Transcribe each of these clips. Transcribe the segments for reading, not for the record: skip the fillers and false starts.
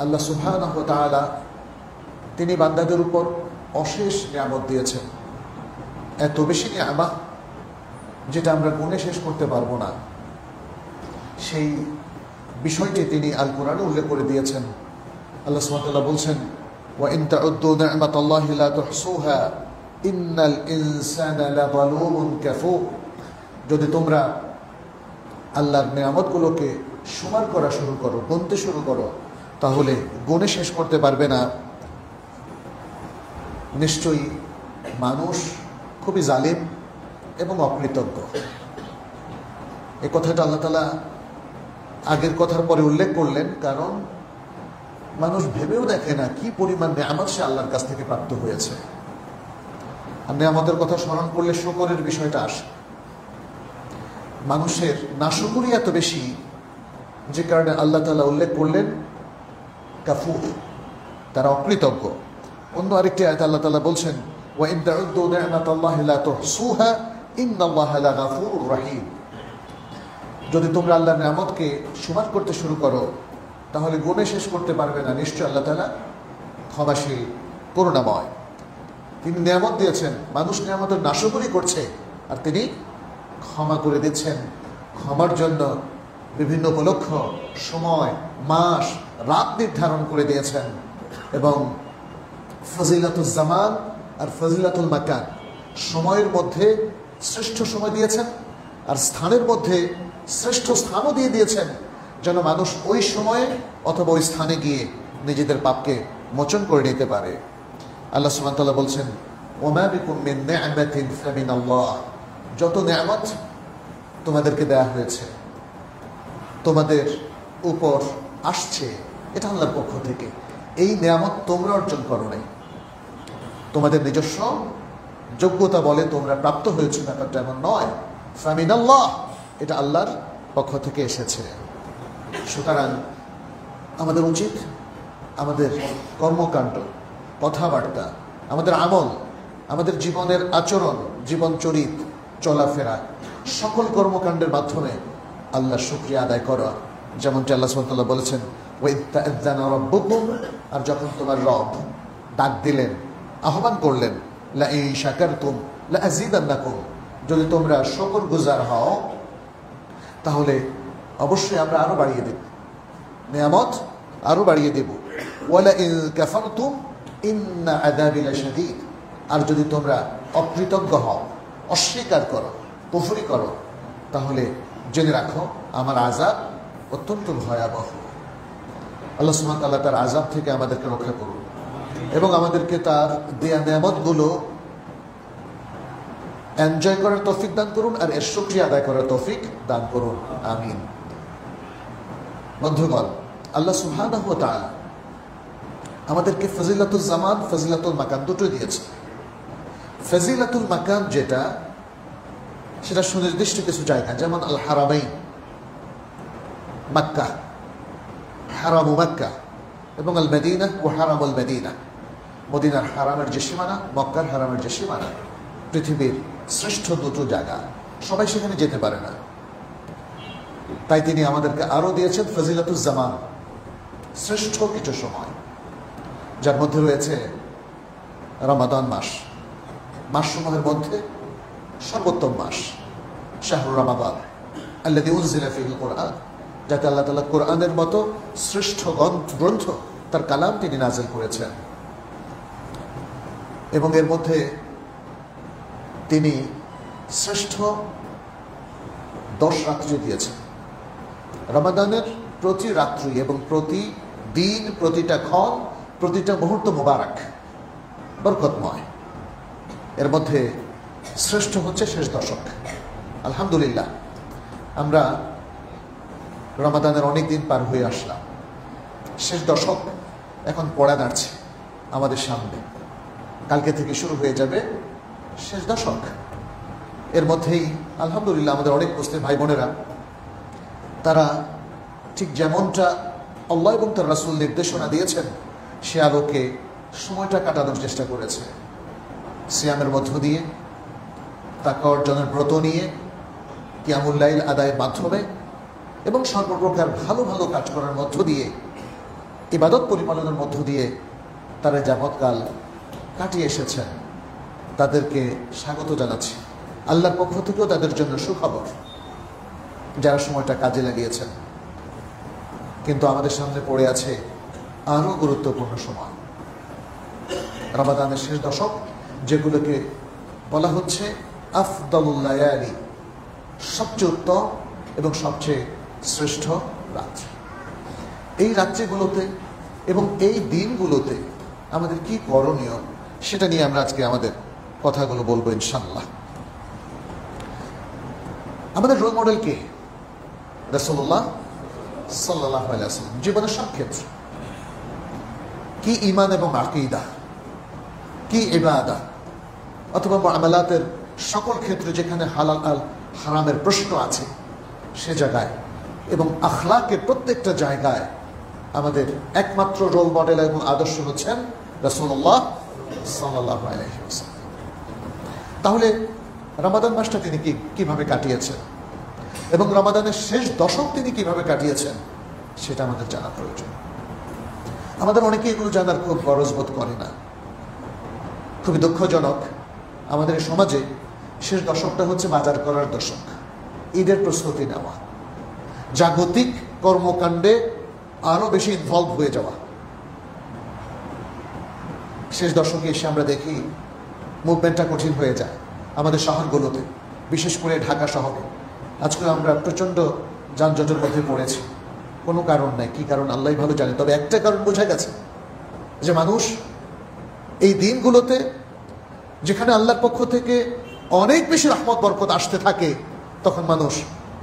আল্লাহ সুবহানাহু ওয়া তাআলা তিনি বান্দাদের উপর অশেষ নিয়ামত দিয়েছেন, এত বেশি নিয়ামত যেটা আমরা গুণে শেষ করতে পারবো না। সেই বিষয়টি তিনি আল কোরআনে উল্লেখ করে দিয়েছেন। আল্লাহ সুবহানাহু ওয়া তাআলা বলছেন, ওয়া ইন তাউদ্দু নি'মাতাল্লাহি লা তুহসুহা ইন্নাল ইনসানা লাযালুমুন কাফুর। যদি তোমরা আল্লাহর নিয়ামতগুলোকে সুমার করা শুরু করো, গুনতে শুরু করো, তাহলে গুণে শেষ করতে পারবে না। নিশ্চয়ই মানুষ খুবই জালিম এবং অকৃতজ্ঞ। এই কথাটা আল্লাহ তাআলা আগের কথার পরে উল্লেখ করলেন, কারণ মানুষ ভেবেও দেখে না কি পরিমাণ নিয়ামত সে আল্লাহর কাছ থেকে প্রাপ্ত হয়েছে। আর নিয়ামতের কথা স্মরণ করলে শুকরের বিষয়টা আসে। মানুষের নাশুকরি এত বেশি, যে কারণে আল্লাহ তাআলা উল্লেখ করলেন কাফুর, তারা অকৃতজ্ঞ। অন্য আরেকটি আয়াতে আল্লাহ তাআলা বলছেন, ওয়া ইন তাউদ্দু নি'মাতাল্লাহি লা তুহসুহা ইন্নাল্লাহা লাগাফুরুর রহিম। যদি তোমরা আল্লাহর নিয়ামতকে সুমার করতে শুরু করো, তাহলে গুণে শেষ করতে পারবে না। নিশ্চয় আল্লাহ তাআলা ক্ষমাশীল, করুণাময়। তিনি নিয়ামত দিয়েছেন, মানুষ নিয়ামতের নাশকরি করছে, আর তিনি ক্ষমা করে দিচ্ছেন। ক্ষমার জন্য বিভিন্ন উপলক্ষ, সময়, মাস, রাত নির্ধারণ করে দিয়েছেন, এবং ফজিলাতুল জামান আর ফজিলাতুল মাকান, সময়ের মধ্যে শ্রেষ্ঠ সময় দিয়েছেন, আর স্থানের মধ্যে শ্রেষ্ঠ স্থানও দিয়ে দিয়েছেন, যেন মানুষ ওই সময়ে অথবা ওই স্থানে গিয়ে নিজেদের পাপকে মোচন করে নিতে পারে। আল্লাহ সুবহানাহু ওয়া তাআলা বলছেন, ওমা বিকুম মিন নি'মাতিন ফামিনাল্লাহ। যত নিয়ামত তোমাদেরকে দেয়া হয়েছে, তোমাদের উপর আসছে, এটা আল্লাহর পক্ষ থেকে। এই নিয়ামত তোমরা অর্জন করো নাই, তোমাদের নিজস্ব যোগ্যতা বলে তোমরা প্রাপ্ত হয়েছে, ব্যাপারটা এমন নয়। ফামিনাল্লাহ, এটা আল্লাহর পক্ষ থেকে এসেছে। সুতরাং আমাদের উচিত আমাদের কর্মকাণ্ড, কথাবার্তা, আমাদের আমল, আমাদের জীবনের আচরণ, জীবন চরিত, চলাফেরা, সকল কর্মকাণ্ডের মাধ্যমে আল্লাহর শুকরিয়া আদায় করা। যেমনটি আল্লাহ সুবহানাহু ওয়া তাআলা বলেছেন, ওয়া ইয তা'আযানা রাব্বুকুম, আর যখন তোমার রব ডাক দিলেন, আহ্বান করলেন, লা ইন শাকারতুম লা আযীদান্নাকুম, যদি তোমরা শুকরগুজার হও তাহলে অবশ্যই আমরা আরো বাড়িয়ে দেব, নিয়ামত আরো বাড়িয়ে দেব। ওয়ালা ইন কাফারতুম ইন্না আযাবি লাশাদীদ, আর যদি তোমরা অকৃতজ্ঞ হও, অস্বীকার করো, কুফরি করো, তাহলে জেনে রাখো আমার আযাব অত্যন্ত ভয়াবহ। আল্লাহ সুবহানাহু ওয়া তাআলা তার আযাব থেকে আমাদেরকে রক্ষা করুন, এবং আমাদেরকে তার দেয়া নিয়ামতগুলো এনজয় করার তৌফিক দান করুন, আর এর শুকরিয়া আদায় করার তৌফিক দান করুন। আমিন। বন্ধুগণ, আল্লাহ সুবহানাহু ওয়া তাআলা আমাদেরকে ফজিলাতুল জামান, ফজিলাতুল মাকান দুটোই দিয়েছে। ফজিলাতুল মাকান যেটা, সেটা সুনির্দিষ্ট কিছু জায়গা, যেমন আল হারামাইন, মক্কা, হারামু মক্কা, এবং আল মদিনা ও হারামুল মদিনা, মদিনার হারামের যে সীমানা, মক্কার হারামের যে সীমানা, পৃথিবীর শ্রেষ্ঠ দুটো জায়গা, সবাই সেখানে যেতে পারে না। তাই তিনি আমাদেরকে আরো দিয়েছেন ফজিলাতুল জামান, শ্রেষ্ঠ কিছু সময়, যার মধ্যে রয়েছে রমাদান মাস, মাসসমূহের মধ্যে সর্বোত্তম মাস, শাহরুর রমাদান আল্লাযী উনজিলা ফীহিল কুরআন, যাতে আল্লাহ তাআলা কোরআনের মতো শ্রেষ্ঠ গ্রন্থ, তার কালাম তিনি নাযিল করেছেন, এবং এর মধ্যে তিনি শ্রেষ্ঠ 10 রাত্রি দিয়েছেন। রমাদানের প্রতি রাত্রি এবং প্রতি দিন, প্রতিটা ক্ষণ, প্রতিটা মুহূর্ত মুবারক, বরকতময়। এর মধ্যে শ্রেষ্ঠ হচ্ছে শেষ দশক। আলহামদুলিল্লাহ, আমরা রমাদানের অনেক দিন পার হয়ে আসলাম, শেষ দশক এখন পড়া দাঁড়ছে আমাদের সামনে। কালকে থেকে শুরু হয়ে যাবে শেষ দশক। এর মধ্যেই আলহামদুলিল্লাহ আমাদের অনেক মুসলিম ভাই বোনেরা, তারা ঠিক যেমনটা আল্লাহ এবং তার রাসূল নির্দেশনা দিয়েছেন, সে আলোকে সময়টা কাটানোর চেষ্টা করেছে। সিয়ামের মধ্য দিয়ে, তাকওয়া অর্জনের ব্রত নিয়ে, কিয়ামুল লাইল আদায়ের মাধ্যমে, এবং সর্বপ্রকার ভালো ভালো কাজ করার মধ্য দিয়ে ইবাদত পরিপালনের মধ্য দিয়ে তারা যাবৎকাল কাটিয়ে এসেছেন, তাদেরকে স্বাগত জানাচ্ছি। আল্লাহর পক্ষ থেকেও তাদের জন্য সুখবর, যারা সময়টা কাজে লাগিয়েছেন। কিন্তু আমাদের সামনে পড়ে আছে আরও গুরুত্বপূর্ণ সময়, রমাদানের শেষ দশক, যেগুলোকে বলা হচ্ছে আফদালুল লায়ালি, সবচেয়ে উত্তম এবং সবচেয়ে শ্রেষ্ঠ রাত্রি। এই রাত্রিগুলোতে এবং এই দিনগুলোতে আমাদের কি করণীয়, সেটা নিয়ে আমরা আজকে আমাদের কথাগুলো বলবো ইনশাআল্লাহ। আমাদের রোল মডেল কে? রাসূলুল্লাহ সাল্লাল্লাহু আলাইহি ওয়াসাল্লাম। জীবনের সব ক্ষেত্রে কি ঈমান এবং আকীদা, কি ইবাদত অথবা মুআমালাতের সকল ক্ষেত্রে যেখানে হালাল আল হারামের প্রশ্ন আছে সে জায়গায় এবং আখলাকের প্রত্যেকটা জায়গায় আমাদের একমাত্র রোল মডেল এবং আদর্শ হচ্ছেন রাসূলুল্লাহ সাল্লাল্লাহু আলাইহি ওয়াসাল্লাম। তাহলে রমাদান মাসটা তিনি কিভাবে কাটিয়েছেন এবং রমাদানের শেষ দশক তিনি কিভাবে কাটিয়েছেন সেটা আমাদের জানা প্রয়োজন। আমাদের অনেকে এগুলো জানার খুব গরজ বোধ করে না। খুবই দুঃখজনক, আমাদের সমাজে শেষ দশকটা হচ্ছে বাজার করার দশক, ঈদের প্রস্তুতি নেওয়া, জাগতিক কর্মকাণ্ডে আরো বেশি ইনভলভ হয়ে যাওয়া। শেষ দশকে এসে আমরা দেখি মুভমেন্টটা কঠিন হয়ে যায় আমাদের শহরগুলোতে, বিশেষ করে ঢাকা শহরে। আজকে আমরা প্রচণ্ড যানজটের মধ্যে পড়েছি, কোনো কারণ নাই। কি কারণ আল্লাহ ভালো জানে, তবে একটা কারণ বোঝা গেছে যে মানুষ এই দিনগুলোতে যেখানে আল্লাহর পক্ষ থেকে অনেক বেশি রহমত বরকত আসতে থাকে, তখন মানুষ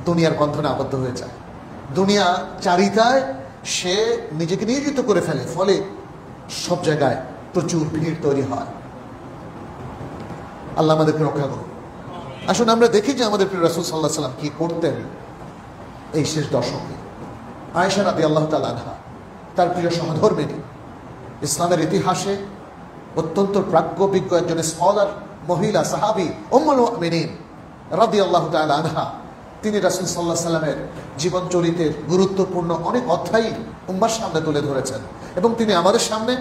দুনিয়ার বন্ধনে আবদ্ধ হয়ে যায়, দুনিয়া চারিতায় সে নিজেকে নিয়োজিত করে ফেলে, ফলে সব জায়গায় প্রচুর ভিড় তৈরি হয়। আল্লাহ আমাদেরকে রক্ষা করুন। আসুন আমরা দেখি যে আমাদের প্রিয় রাসূল সাল্লাল্লাহু আলাইহি ওয়াসাল্লাম কি করতেন এই শেষ দশকে। আয়েশা রাদিয়াল্লাহু তাআলা আনহা, তার প্রিয় সহধর্মিণী, ইসলামের ইতিহাসে অত্যন্ত প্রাজ্ঞবিজ্ঞ একজন স্কলার মহিলা সাহাবী উম্মুল মুমিনিন রাদিয়াল্লাহু তাআলা আনহা, তিনি রাসূল সাল্লাল্লাহু আলাইহি ওয়াসাল্লামের জীবন চরিত্রের গুরুত্বপূর্ণ অনেক অধ্যায় উম্মার সামনে তুলে ধরেছেন এবং তিনি আমাদের সামনে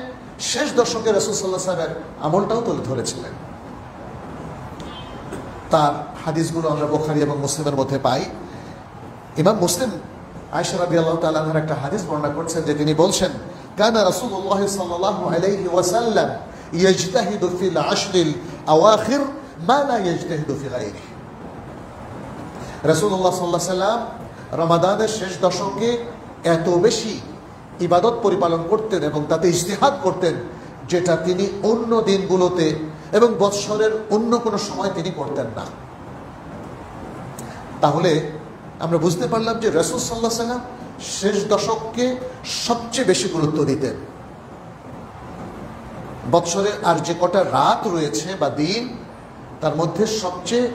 শেষ দশকে রাসূল সাল্লাল্লাহু আলাইহি ওয়াসাল্লামের আমলটাও তুলে ধরেছিলেন। তার হাদিসগুলো আমরা বুখারী এবং মুসলিমের মধ্যে পাই। ইমাম মুসলিম আয়েশা রাদিয়াল্লাহু তাআলা আনহার একটা হাদিস বর্ণনা করছেন যে তিনি বলছেন, কানা রাসূলুল্লাহ সাল্লাল্লাহু আলাইহি ওয়াসাল্লাম ইয়াজতাহিদু ফিল আশরিল আওয়াখির মা লা ইয়াজতাহিদু ফি গায়রিহি। রাসূলুল্লাহ সাল্লাল্লাহু আলাইহি ওয়াসাল্লাম রমাদানের শেষ দশকে এত বেশি ইবাদত পরিপালন করতেন এবং তাতে ইজতিহাদ করতেন, যেটা তিনি অন্য দিনগুলোতে এবং বৎসরের অন্য কোনো সময় তিনি করতেন না। তাহলে আমরা বুঝতে পারলাম যে রাসূল সাল্লাল্লাহু আলাইহি ওয়াসাল্লাম শেষ দশককে সবচেয়ে বেশি গুরুত্ব দিতেন। বৎসরের আর যে কটা রাত রয়েছে বা দিন, তার মধ্যে সবচেয়ে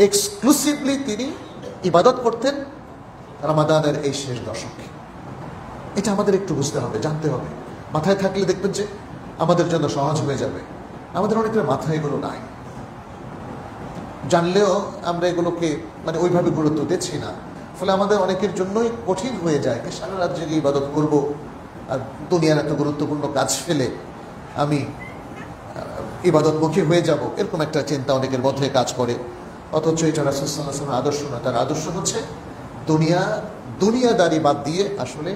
এক্সক্লুসিভলি তিনি ইবাদত করতেন রমাদানের এই শেষ দশকে। এটা আমাদের একটু বুঝতে হবে, জানতে হবে। মাথায় থাকলে দেখবেন যে আমাদের জন্য সহজ হয়ে যাবে। আমাদের অনেকের মাথায় এগুলো নাই, জানলেও আমরা এগুলোকে ওইভাবে গুরুত্ব দিচ্ছি না, ফলে আমাদের অনেকের জন্যই কঠিন হয়ে যায় যে সারা রাত জেগে ইবাদত করবো আর দুনিয়ার এত গুরুত্বপূর্ণ কাজ ফেলে আমি ইবাদতমুখী হয়ে যাব, এরকম একটা চিন্তা অনেকের মধ্যে কাজ করে। অথচ এটা রাসূল সাল্লাল্লাহু আলাইহি ওয়াসাল্লামের আদর্শ না। তার আদর্শ হচ্ছে দুনিয়াদারি বাদ দিয়ে আসলে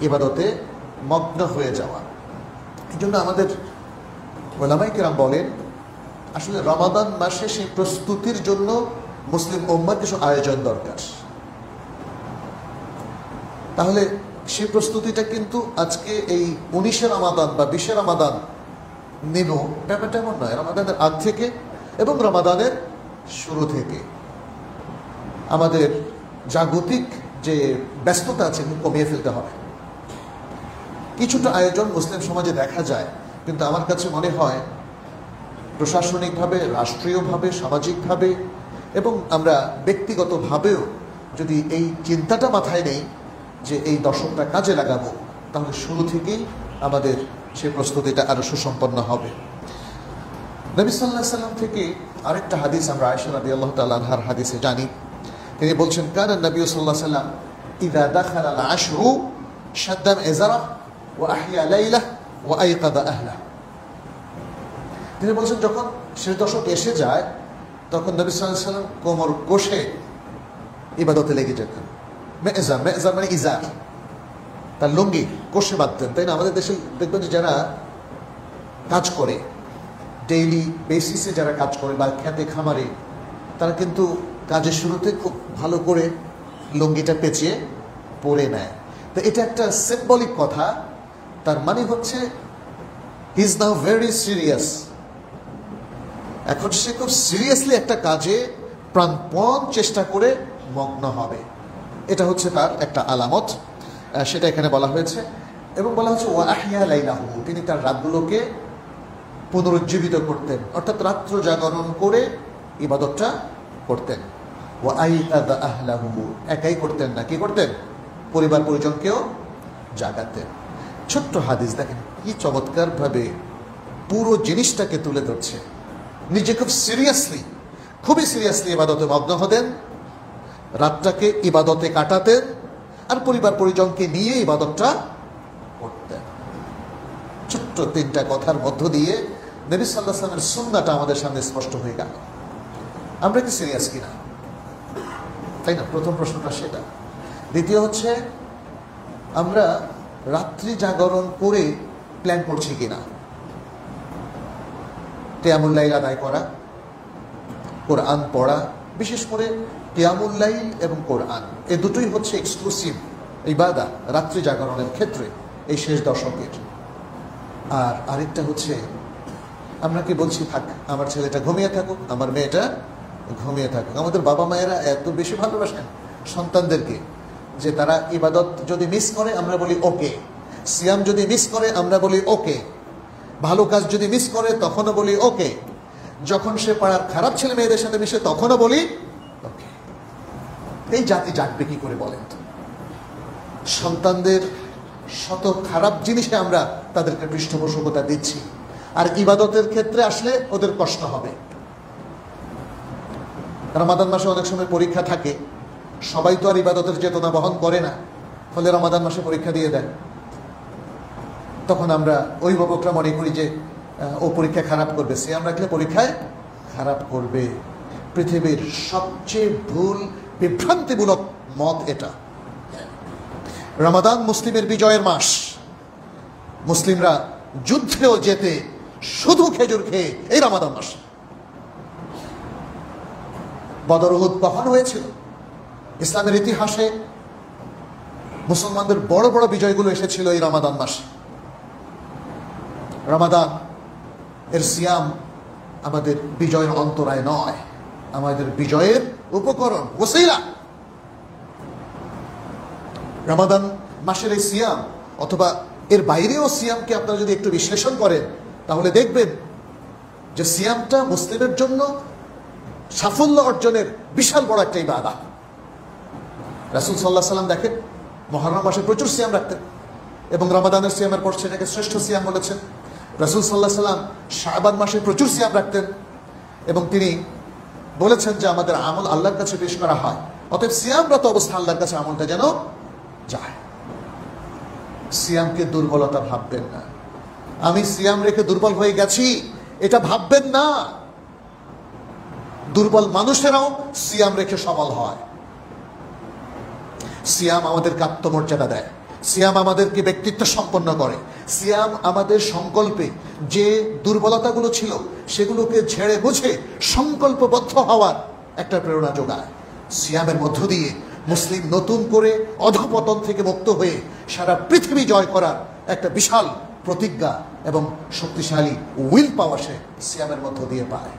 ইবাদতে মগ্ন হয়ে যাওয়া। এই জন্য আমাদের উলামায়ে কেরাম বলেন, আসলে রমাদান মাসে সেই প্রস্তুতির জন্য মুসলিম উম্মার কিছু আয়োজন দরকার। তাহলে সেই প্রস্তুতিটা কিন্তু আজকে এই 19শে রমাদান বা 20শে রমাদান নিব ব্যাপারটা এমন নয়। রমাদানের আগ থেকে এবং রমাদানের শুরু থেকে আমাদের জাগতিক যে ব্যস্ততা আছে কমিয়ে ফেলতে হবে। কিছুটা আয়োজন মুসলিম সমাজে দেখা যায়, কিন্তু আমার কাছে মনে হয় প্রশাসনিকভাবে, রাষ্ট্রীয়ভাবে, সামাজিকভাবে এবং আমরা ব্যক্তিগতভাবেও যদি এই চিন্তাটা মাথায় নেই যে এই দশকটা কাজে লাগাবো, তাহলে শুরু থেকেই আমাদের সেই প্রস্তুতিটা আরো সুসম্পন্ন হবে। নবী সাল্লাল্লাহু আলাইহি ওয়াসাল্লাম থেকে আরেকটা হাদিস আমরা আয়েশা রাদিয়াল্লাহু তাআলা আনহার হাদিসে জানি। তিনি বলছেন, কানা নবী সাল্লাল্লাহু আলাইহি ওয়াসাল্লাম ইযা দাখালা আল-আশরু শাদ্দা ইজারা ওয়া আহিয়া লাইলাহ ওয়া আইকাযা আহলাহ। তিনি বলছেন যখন শেষ দশক এসে যায় তখন নবী সাল্লাল্লাহু আলাইহি ওয়াসাল্লাম কোমর কষে ইবাদতে লেগে যেতেন। মেজার মেজার মানে ইজার, তার লুঙ্গি কষে বাঁধতেন, তাই না? আমাদের দেশে দেখবেন যে যারা কাজ করে, ডেইলি বেসিসে যারা কাজ করে বা খেতে খামারে, তারা কিন্তু কাজের শুরুতে খুব ভালো করে লুঙ্গিটা পেঁচিয়ে পরে নেয়। তো এটা একটা সিম্বলিক কথা, তার মানে হচ্ছে he is now very serious. এখন সে খুব সিরিয়াসলি একটা কাজে প্রাণপণ চেষ্টা করে মগ্ন হবে, এটা হচ্ছে তার একটা আলামত, সেটা এখানে বলা হয়েছে। এবং বলা হচ্ছে ওয়া আহিয়া লাইলাহু, তিনি তার রাতগুলোকে পুনরুজ্জীবিত করতেন, অর্থাৎ রাত্র জাগরণ করে ইবাদতটা করতেন। ওয়া আইকাযা আহলাহু, একাই করতেন না, কি করতেন? পরিবার পরিজনকেও জাগাতেন। ছোট্ট হাদিস দেখেন কি চমৎকার ভাবে পুরো জিনিসটাকে তুলে ধরছে। নিজে খুব সিরিয়াসলি, খুবই সিরিয়াসলি ইবাদতে মগ্ন হতেন, রাতটাকে ইবাদতে কাটাতেন, আর পরিবার পরিজনকে নিয়ে ইবাদতটা করতেন। ছোট্ট তিনটা কথার মধ্য দিয়ে নবী সাল্লাল্লাহু আলাইহি ওয়াসাল্লামের সুন্নাহটা আমাদের সামনে স্পষ্ট হয়ে গেল। আমরা কি সিরিয়াস কিনা, তাই না? প্রথম প্রশ্নটা সেটা। দ্বিতীয় হচ্ছে আমরা রাত্রি জাগরণ করে প্ল্যান করছি কিনা। কিয়ামুল লাইল আদায় করা, কোরআন পড়া, বিশেষ করে কিয়ামুল লাইল এবং কোরআন, এই দুটোই হচ্ছে এক্সক্লুসিভ ইবাদত রাত্রি জাগরণের ক্ষেত্রে এই শেষ দশকের। আর আরেকটা হচ্ছে আমরা কি বলছি, থাক আমার ছেলেটা ঘুমিয়ে থাকুক, আমার মেয়েটা ঘুমিয়ে থাকুক। আমাদের বাবা মায়েরা এত বেশি ভালোবাসেন সন্তানদেরকে যে তারা ইবাদত যদি মিস করে আমরা বলি ওকে, সিয়াম যদি মিস করে আমরা বলি ওকে, ভালো কাজ যদি মিস করে তখনও বলি ওকে, যখন সে পাড়ার খারাপ ছেলে মেয়েদের সাথে মিশে তখনও বলি ওকে। এই জাতি জাগবে কি করে বলেন তো? সন্তানদের শত খারাপ জিনিসে আমরা তাদেরকে পৃষ্ঠপোষকতা দিচ্ছি, আর ইবাদতের ক্ষেত্রে আসলে ওদের কষ্ট হবে। রমাদান মাসে অনেক সময় পরীক্ষা থাকে, সবাই তো আর ইবাদতের চেতনা বহন করে না, ফলে রমাদান মাসে পরীক্ষা দিয়ে দেয়। তখন আমরা অভিভাবকরা মনে করি যে ও পরীক্ষা খারাপ করবে, সিয়াম রাখলে পরীক্ষায় খারাপ করবে। পৃথিবীর সবচেয়ে ভুল বিভ্রান্তিমূলক মত এটা। রমাদান মুসলিমের বিজয়ের মাস, মুসলিমরা যুদ্ধেও যেতে শুধু খেজুর খেয়ে এই রমাদান মাস। বদর উহুদ কখন হয়েছিল? ইসলামের ইতিহাসে মুসলমানদের বড় বড় বিজয়গুলো এসেছিল এই রমাদান মাসে। রমাদান এর সিয়াম আমাদের বিজয়ের অন্তরায় নয়, আমাদের বিজয়ের উপকরণ, ওসিলা। রমাদান মাসের এই সিয়াম অথবা এর বাইরেও সিয়ামকে আপনারা যদি একটু বিশ্লেষণ করেন তাহলে দেখবেন যে সিয়ামটা মুসলিমের জন্য সাফল্য অর্জনের বিশাল বড় একটা ইবাদত। রাসূল সাল্লাল্লাহু আলাইহি ওয়াসাল্লাম দেখেন মুহররম মাসে প্রচুর সিয়াম রাখতেন এবং রমাদানের সিয়ামের পর সেটাকে শ্রেষ্ঠ সিয়াম বলেছেন। রাসূল সাল্লাল্লাহু আলাইহি ওয়াসাল্লাম শাবান মাসে প্রচুর সিয়াম রাখতেন এবং তিনি বলেছেন যে আমাদের আমল আল্লাহর কাছে পেশ করা হয়, অতএব সিয়ামরত অবস্থা আল্লাহর কাছে আমলটা যেন যায়। সিয়ামকে দুর্বলতা ভাববেন না, আমি সিয়াম রেখে দুর্বল হয়ে গেছি এটা ভাববেন না। দুর্বল মানুষেরাও সিয়াম রেখে সবল হয়। সিয়াম আমাদেরকে আত্মমর্যাদা দেয়, সিয়াম আমাদেরকে ব্যক্তিত্ব সম্পন্ন করে, সিয়াম আমাদের সংকল্পে যে দুর্বলতাগুলো ছিল সেগুলোকে ঝেড়ে মুছে সংকল্পবদ্ধ হওয়ার একটা প্রেরণা যোগায়। সিয়ামের মধ্য দিয়ে মুসলিম নতুন করে অধঃপতন থেকে মুক্ত হয়ে সারা পৃথিবী জয় করার একটা বিশাল প্রতিজ্ঞা এবং শক্তিশালী উইল পাওয়ার সে সিয়ামের মধ্য দিয়ে পায়।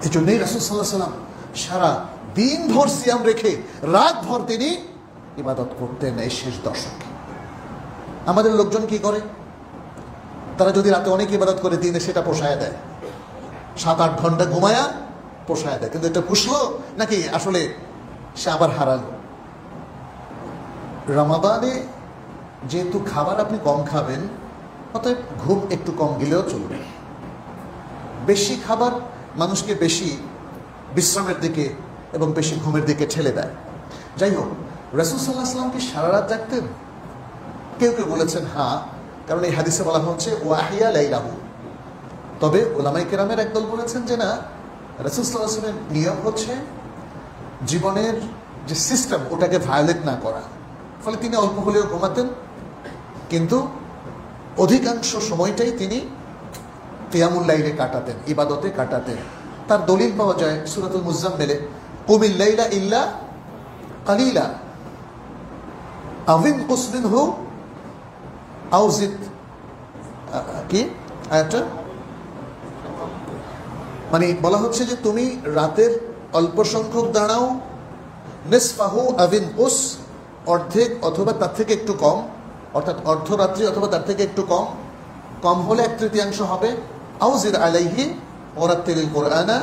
এই জন্যই রাসূল সাল্লাল্লাহু আলাইহি ওয়াসাল্লাম সারা দিনভর সিয়াম রেখে রাতভর তিনি ইবাদত করতেন এই শেষ দশকে। আমাদের লোকজন কি করে? তারা যদি রাতে অনেক ইবাদত করে দিনে সেটা পোষায় দেয়, 7-8 ঘন্টা ঘুমায়া পোষায় দেয়, কিন্তু এটা পুষলো নাকি আসলে সে আবার হারালো। রমাদানে যেহেতু খাবার আপনি কম খাবেন, অতএব ঘুম একটু কম গেলেও চলবে। বেশি খাবার মানুষকে বেশি বিশ্রামের দিকে এবং বেশি ঘুমের দিকে ঠেলে দেয়। যাই হোক, রাসূল সাল্লাল্লাহু আলাইহি ওয়াসাল্লাম কি সারা রাত জাগতেন? কেউ কেউ বলেছেন হ্যাঁ, কারণ এই হাদিসে বলা হচ্ছে ওয়াহিয়া লাইলাহু। তবে ওলামায়ে কেরামের একদল বলেছেন যে না, রাসূল সাল্লাল্লাহু আলাইহি ওয়াসাল্লামের নিয়ম হচ্ছে জীবনের যে সিস্টেম ওটাকে ভায়োলেট না করা। ফলে তিনি অল্প হলেও ঘুমাতেন, কিন্তু অধিকাংশ সময়টাই তিনি কিয়ামুল লাইলে কাটাতেন, ইবাদতে কাটাতেন। তার দলিল পাওয়া যায় সূরাতুল মুজাম্মিলে, কুমিল লাইলা ইল্লা কালিলা আযিম কুসমিনহু আও জিদ। কি আয়াতটা? মানে বলা হচ্ছে যে তুমি রাতের অল্প সংখ্যক দাঁড়াও, নিসফাহু আযিম কুস, অর্ধেক অথবা তার থেকে একটু কম, অর্থাৎ অর্ধরাত্রি অথবা তার থেকে একটু কম, কম হলে 1/3 হবে। আউজির আলাইহি ওয়ারাত্তিলিল কুরআনা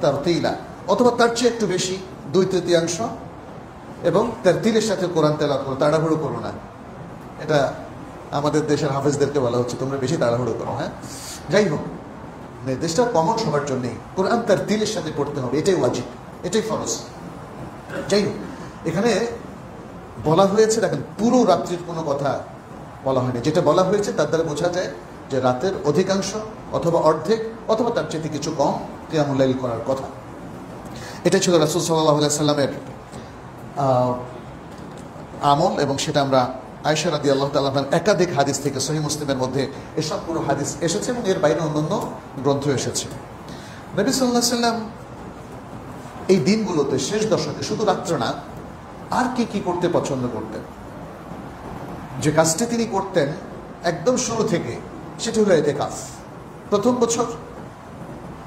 তারতিলা, অথবা তার চেয়ে একটু বেশি 2/3, এবং তারতিলের সাথে কোরআন তেলাওয়াত করো, তাড়াহুড়ো করো না। এটা আমাদের দেশের হাফেজদেরকে বলা হচ্ছে তোমরা বেশি তাড়াহুড়ো করো। হ্যাঁ, যাই হোক, নির্দেশটা কমন সবার জন্যই, কোরআন তারতিলের সাথে পড়তে হবে, এটাই ওয়াজিব, এটাই ফরজ। যাই হোক, এখানে বলা হয়েছে, দেখেন পুরো রাত্রির কোনো কথা বলা হয়নি। যেটা বলা হয়েছে তার দ্বারা বোঝা যায় যে রাতের অধিকাংশ অথবা অর্ধেক অথবা তার চেয়ে কিছু কম কিয়ামুল লাইল করার কথা। এটা ছিল রাসূল সাল্লাল্লাহু আলাইহি সাল্লামের আমল, এবং সেটা আমরা আয়েশা রাদিয়াল্লাহু তাআলা আনহার একাধিক হাদিস থেকে, সহিহ মুসলিমের মধ্যে এসব পুরো হাদিস এসেছে এবং এর বাইরে অন্যান্য গ্রন্থ এসেছে। নবী সাল্লাল্লাহু আলাইহি সাল্লাম এই দিনগুলোতে শেষ দশকে শুধু রাত্র না, আর কি কি করতে পছন্দ করতেন, যে কাজটি তিনি করতেন একদম শুরু থেকে, সেটি হলো এতেকাফ। প্রথম বছর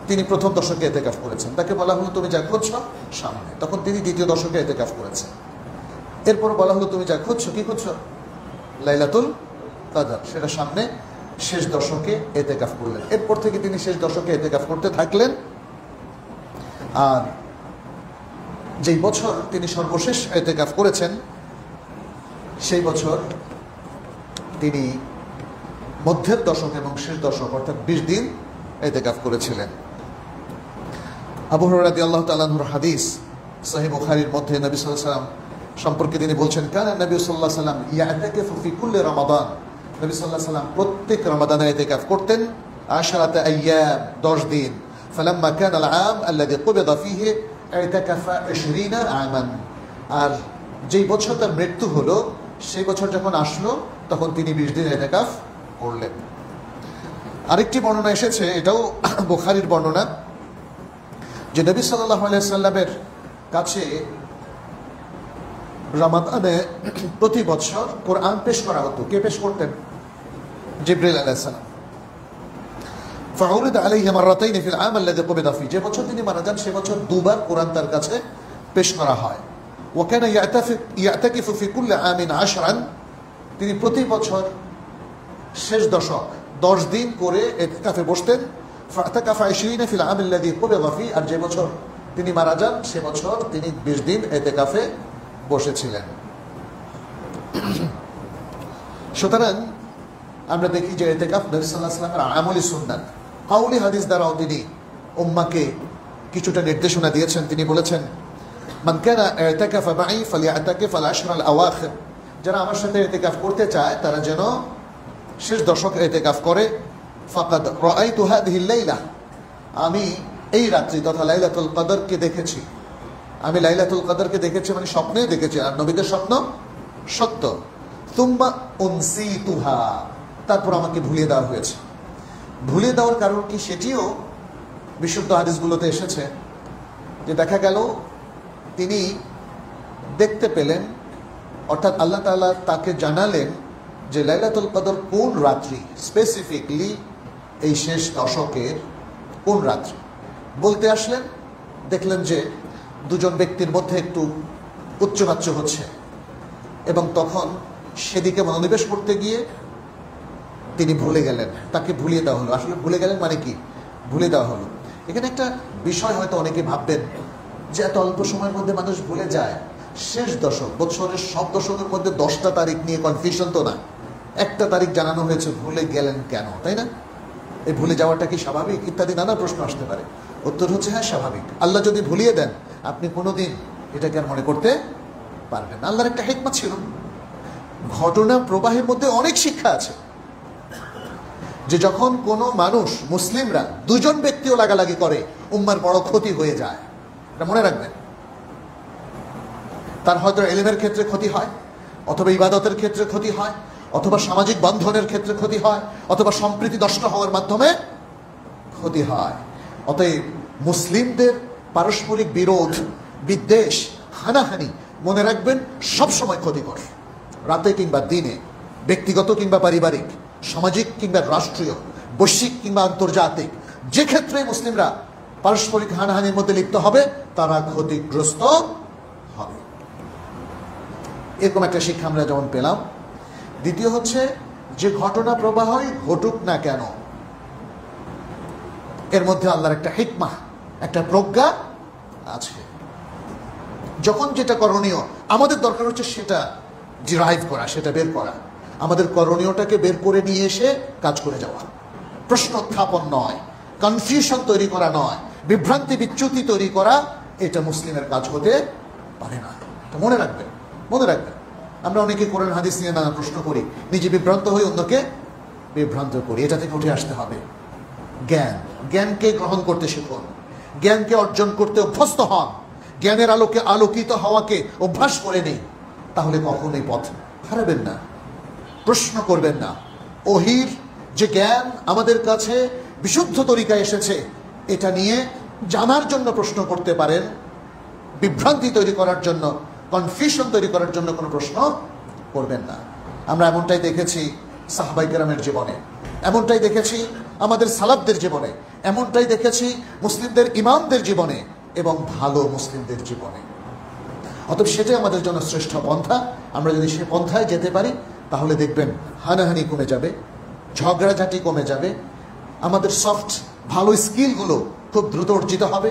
তিনি প্রথম দশকে এতেকাফ করেছেন, তাকে বলা হলো তুমি যা খুঁজছ সামনে, তখন তিনি দ্বিতীয় দশকে এতেকাফ করেছেন। এরপর বলা হলো তুমি যা খুঁজছো, কি খুঁজছো? লাইলাতুল কদর, সেটা সামনে, শেষ দশকে এতেকাফ করলেন। এরপর থেকে তিনি শেষ দশকে এতেকাফ করতে থাকলেন। আর যেই বছর তিনি সর্বশেষ এতেকাফ করেছেন, সেই বছর তিনি মধ্যের দশক এবং শেষ দশক অর্থাৎ 20 দিন এতেকাফ করেছিলেন। আবু হুরায়রা রাদিয়াল্লাহু তাআলা আনহুর হাদিস সহিহ বুখারীর মধ্যে নবী সাল্লাল্লাহু আলাইহি ওয়াসাল্লাম সম্পর্কে তিনি বলছেন, কানা নবী সাল্লাল্লাহু আলাইহি ওয়াসাল্লাম ইয়াতাকিফু ফি কুল্লি রমাদান। নবী সাল্লাল্লাহু আলাইহি ওয়াসাল্লাম প্রত্যেক রমাদানে ইতিকাফ করতেন 10 আইয়াম, 10 দিন। ফালাম্মা কানা আল-আম আল্লাযী কুবিদা ফীহি ইতাকাফা 20 আমান। আর যেই বছর তার মৃত্যু হলো, সেই বছর যখন আসলো তখন তিনি 20 দিন ইতিকাফ করলেন। আরেকটি বর্ণনা এসেছে, এটাও বুখারীর বর্ণনা, যে নবী সাল্লাল্লাহু আলাইহি ওয়াসাল্লামের কাছে রমাদানে প্রতি বছর কোরআন পেশ করা হতো। কে পেশ করতেন? জিবরিল আলাইহিস সালাম। ফাউরিদ আলাইহি মাররাতাইন ফিল আম আল্লাযী কুবিদা ফী, যে বছর তিনি মারা যান সে বছর দুবার কোরআন তার কাছে পেশ করা হয়। ওয়া কানা ইয়াতাকিফু ফি কুল্লি আমিন 10, তিনি প্রতি বছর শেষ দশক 10 দিন করে ইতিকাফে বসতেন। ফাতাকাফা 20 ফিল আম আল্লাযী কুবিদা ফী, আর যে বছর তিনি মারা যান সে বছর তিনি 20 দিন ইতিকাফে বসেছিলেন। সুতরাং আমরা দেখি যে ইতিকাফ নবী সাল্লাল্লাহু আলাইহি ওয়াসাল্লামের আমলি সুন্নাত। কাউলি হাদিস দ্বারাও তিনি উম্মাহকে কিছুটা নির্দেশনা দিয়েছেন। তিনি বলেছেন, মান কানা ইতাকাফা মাই ফালিয়াতাকিফ আল-10 আল-আওয়াখির, যারা আমার সাথে ইতিকাফ করতে চায় তারা যেন শেষ দশকে ইতিকাফ করে। ফাকাদ রাআইতু হাদিহি লাইলা, আমি এই রাত্রি তথা লাইলাতুল কদরকে দেখেছি। আমি লাইলাতুল কদরকে দেখেছি মানে স্বপ্নে দেখেছি, আর নবীদের স্বপ্ন সত্য। তুম্মা উনসিতুহা, তারপর আমাকে ভুলিয়ে দেওয়া হয়েছে। ভুলিয়ে দেওয়ার কারণ কি, সেটিও বিশুদ্ধ হাদিসগুলোতে এসেছে, যে দেখা গেল তিনি দেখতে পেলেন, অর্থাৎ আল্লাহ তাআলা তাকে জানালেন যে লাইলাতুল কদর কোন রাত্রি, স্পেসিফিকলি এই শেষ দশকের কোন রাত্রি বলতে আসলেন। দেখলেন যে দুজন ব্যক্তির মধ্যে একটু উচ্চবাচ্য হচ্ছে, এবং তখন সেদিকে মনোনিবেশ করতে গিয়ে তিনি ভুলে গেলেন, তাকে ভুলিয়ে দেওয়া হলো। আসলে ভুলে গেলেন মানে কি? ভুলে দেওয়া হলো। এখানে একটা বিষয় হয়তো অনেকে ভাববেন যে এত অল্প সময়ের মধ্যে মানুষ ভুলে যায়। শেষ দশক, বছরের সব দশকের মধ্যে 10টা তারিখ নিয়ে কনফিউশন তো না, একটা তারিখ জানানো হয়েছে, ভুলে গেলেন কেন, তাই না? এই ভুলে যাওয়াটা কি স্বাভাবিক? ইত্যাদি নানা প্রশ্ন আসতে পারে। উত্তর হচ্ছে হ্যাঁ, স্বাভাবিক। আল্লাহ যদি ভুলিয়ে দেন, আপনি কোনোদিন এটাকে আর মনে করতে পারবেন না। আল্লাহর একটা হিকমত ছিল। ঘটনা প্রবাহের মধ্যে অনেক শিক্ষা আছে, যে যখন কোনো মানুষ, মুসলিমরা দুজন ব্যক্তিও লাগালাগি করে, উম্মার বড় ক্ষতি হয়ে যায়। এটা মনে রাখবেন। তার হয়তো ইলমের ক্ষেত্রে ক্ষতি হয়, অথবা ইবাদতের ক্ষেত্রে ক্ষতি হয়, অথবা সামাজিক বন্ধনের ক্ষেত্রে ক্ষতি হয়, অথবা সম্প্রীতি নষ্ট হওয়ার মাধ্যমে ক্ষতি হয়। অতএব মুসলিমদের পারস্পরিক বিরোধ, বিদ্বেষ, হানাহানি মনে রাখবেন সবসময় ক্ষতিকর। রাতে কিংবা দিনে, ব্যক্তিগত কিংবা পারিবারিক, সামাজিক কিংবা রাষ্ট্রীয়, বৈশ্বিক কিংবা আন্তর্জাতিক, যে ক্ষেত্রে মুসলিমরা পারস্পরিক হানাহানির মধ্যে লিপ্ত হবে তারা ক্ষতিগ্রস্ত হবে। এরকম একটা শিক্ষা আমরা যেমন পেলাম। দ্বিতীয় হচ্ছে, যে ঘটনা প্রবাহই ঘটুক না কেন, এর মধ্যে আল্লাহর একটা হিকমাহ, একটা প্রজ্ঞা আছে। যখন যেটা করণীয়, আমাদের দরকার হচ্ছে সেটা ডিরাইভ করা, সেটা বের করা। আমাদের করণীয়টাকে বের করে নিয়ে এসে কাজ করে যাওয়া, প্রশ্ন উত্থাপন নয়, কনফিউশন তৈরি করা নয়, বিভ্রান্তি বিচ্যুতি তৈরি করা, এটা মুসলিমের কাজ হতে পারে না। এটা মনে রাখবেন, মনে রাখবেন। আমরা অনেকে কোরআন হাদিস নিয়ে নানা প্রশ্ন করি, নিজে বিভ্রান্ত হয়ে অন্যকে বিভ্রান্ত করি। এটা থেকে উঠে আসতে হবে। জ্ঞানকে গ্রহণ করতে শিখুন, জ্ঞানকে অর্জন করতে অভ্যস্ত হন, জ্ঞানের আলোকে আলোকিত হওয়াকে অভ্যাস করে নেই। তাহলে কখনোই পথ হারাবেন না, প্রশ্ন করবেন না। ওহির যে জ্ঞান আমাদের কাছে বিশুদ্ধ তরিকায় এসেছে, এটা নিয়ে জানার জন্য প্রশ্ন করতে পারেন। বিভ্রান্তি তৈরি করার জন্য, কনফিউশন তৈরি করার জন্য কোনো প্রশ্ন করবেন না। আমরা এমনটাই দেখেছি সাহাবায়ে কেরামের জীবনে, এমনটাই দেখেছি আমাদের সালাফদের জীবনে, এমনটাই দেখেছি মুসলিমদের ইমামদের জীবনে এবং ভালো মুসলিমদের জীবনে। অতএব সেটাই আমাদের জন্য শ্রেষ্ঠ পন্থা। আমরা যদি সে পন্থায় যেতে পারি তাহলে দেখবেন হানাহানি কমে যাবে, ঝগড়াঝাটি কমে যাবে, আমাদের সফট ভালো স্কিলগুলো খুব দ্রুত অর্জিত হবে,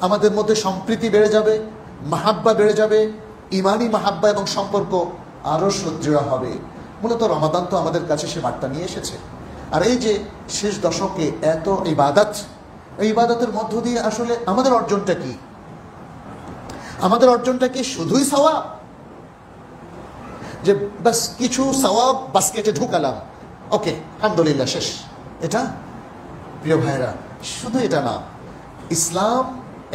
আমাদের মধ্যে সম্প্রীতি বেড়ে যাবে, মাহাব্বা বেড়ে যাবে, ইমানি মাহাব্বা এবং সম্পর্ক আরও সুদৃঢ় হবে। মূলত রমাদান তো আমাদের কাছে সে বার্তা নিয়ে এসেছে। আর এই যে শেষ দশকে এত ইবাদত, এই ইবাদতের মধ্য দিয়ে আসলে আমাদের অর্জনটা কি? আমাদের অর্জনটা কি শুধুই সওয়াব, যে বাস কিছু সওয়াব বাস্কেটে ঢুকালাম, ওকে আলহামদুলিল্লাহ শেষ? এটা প্রিয় ভাইরা, শুধু এটা না। ইসলাম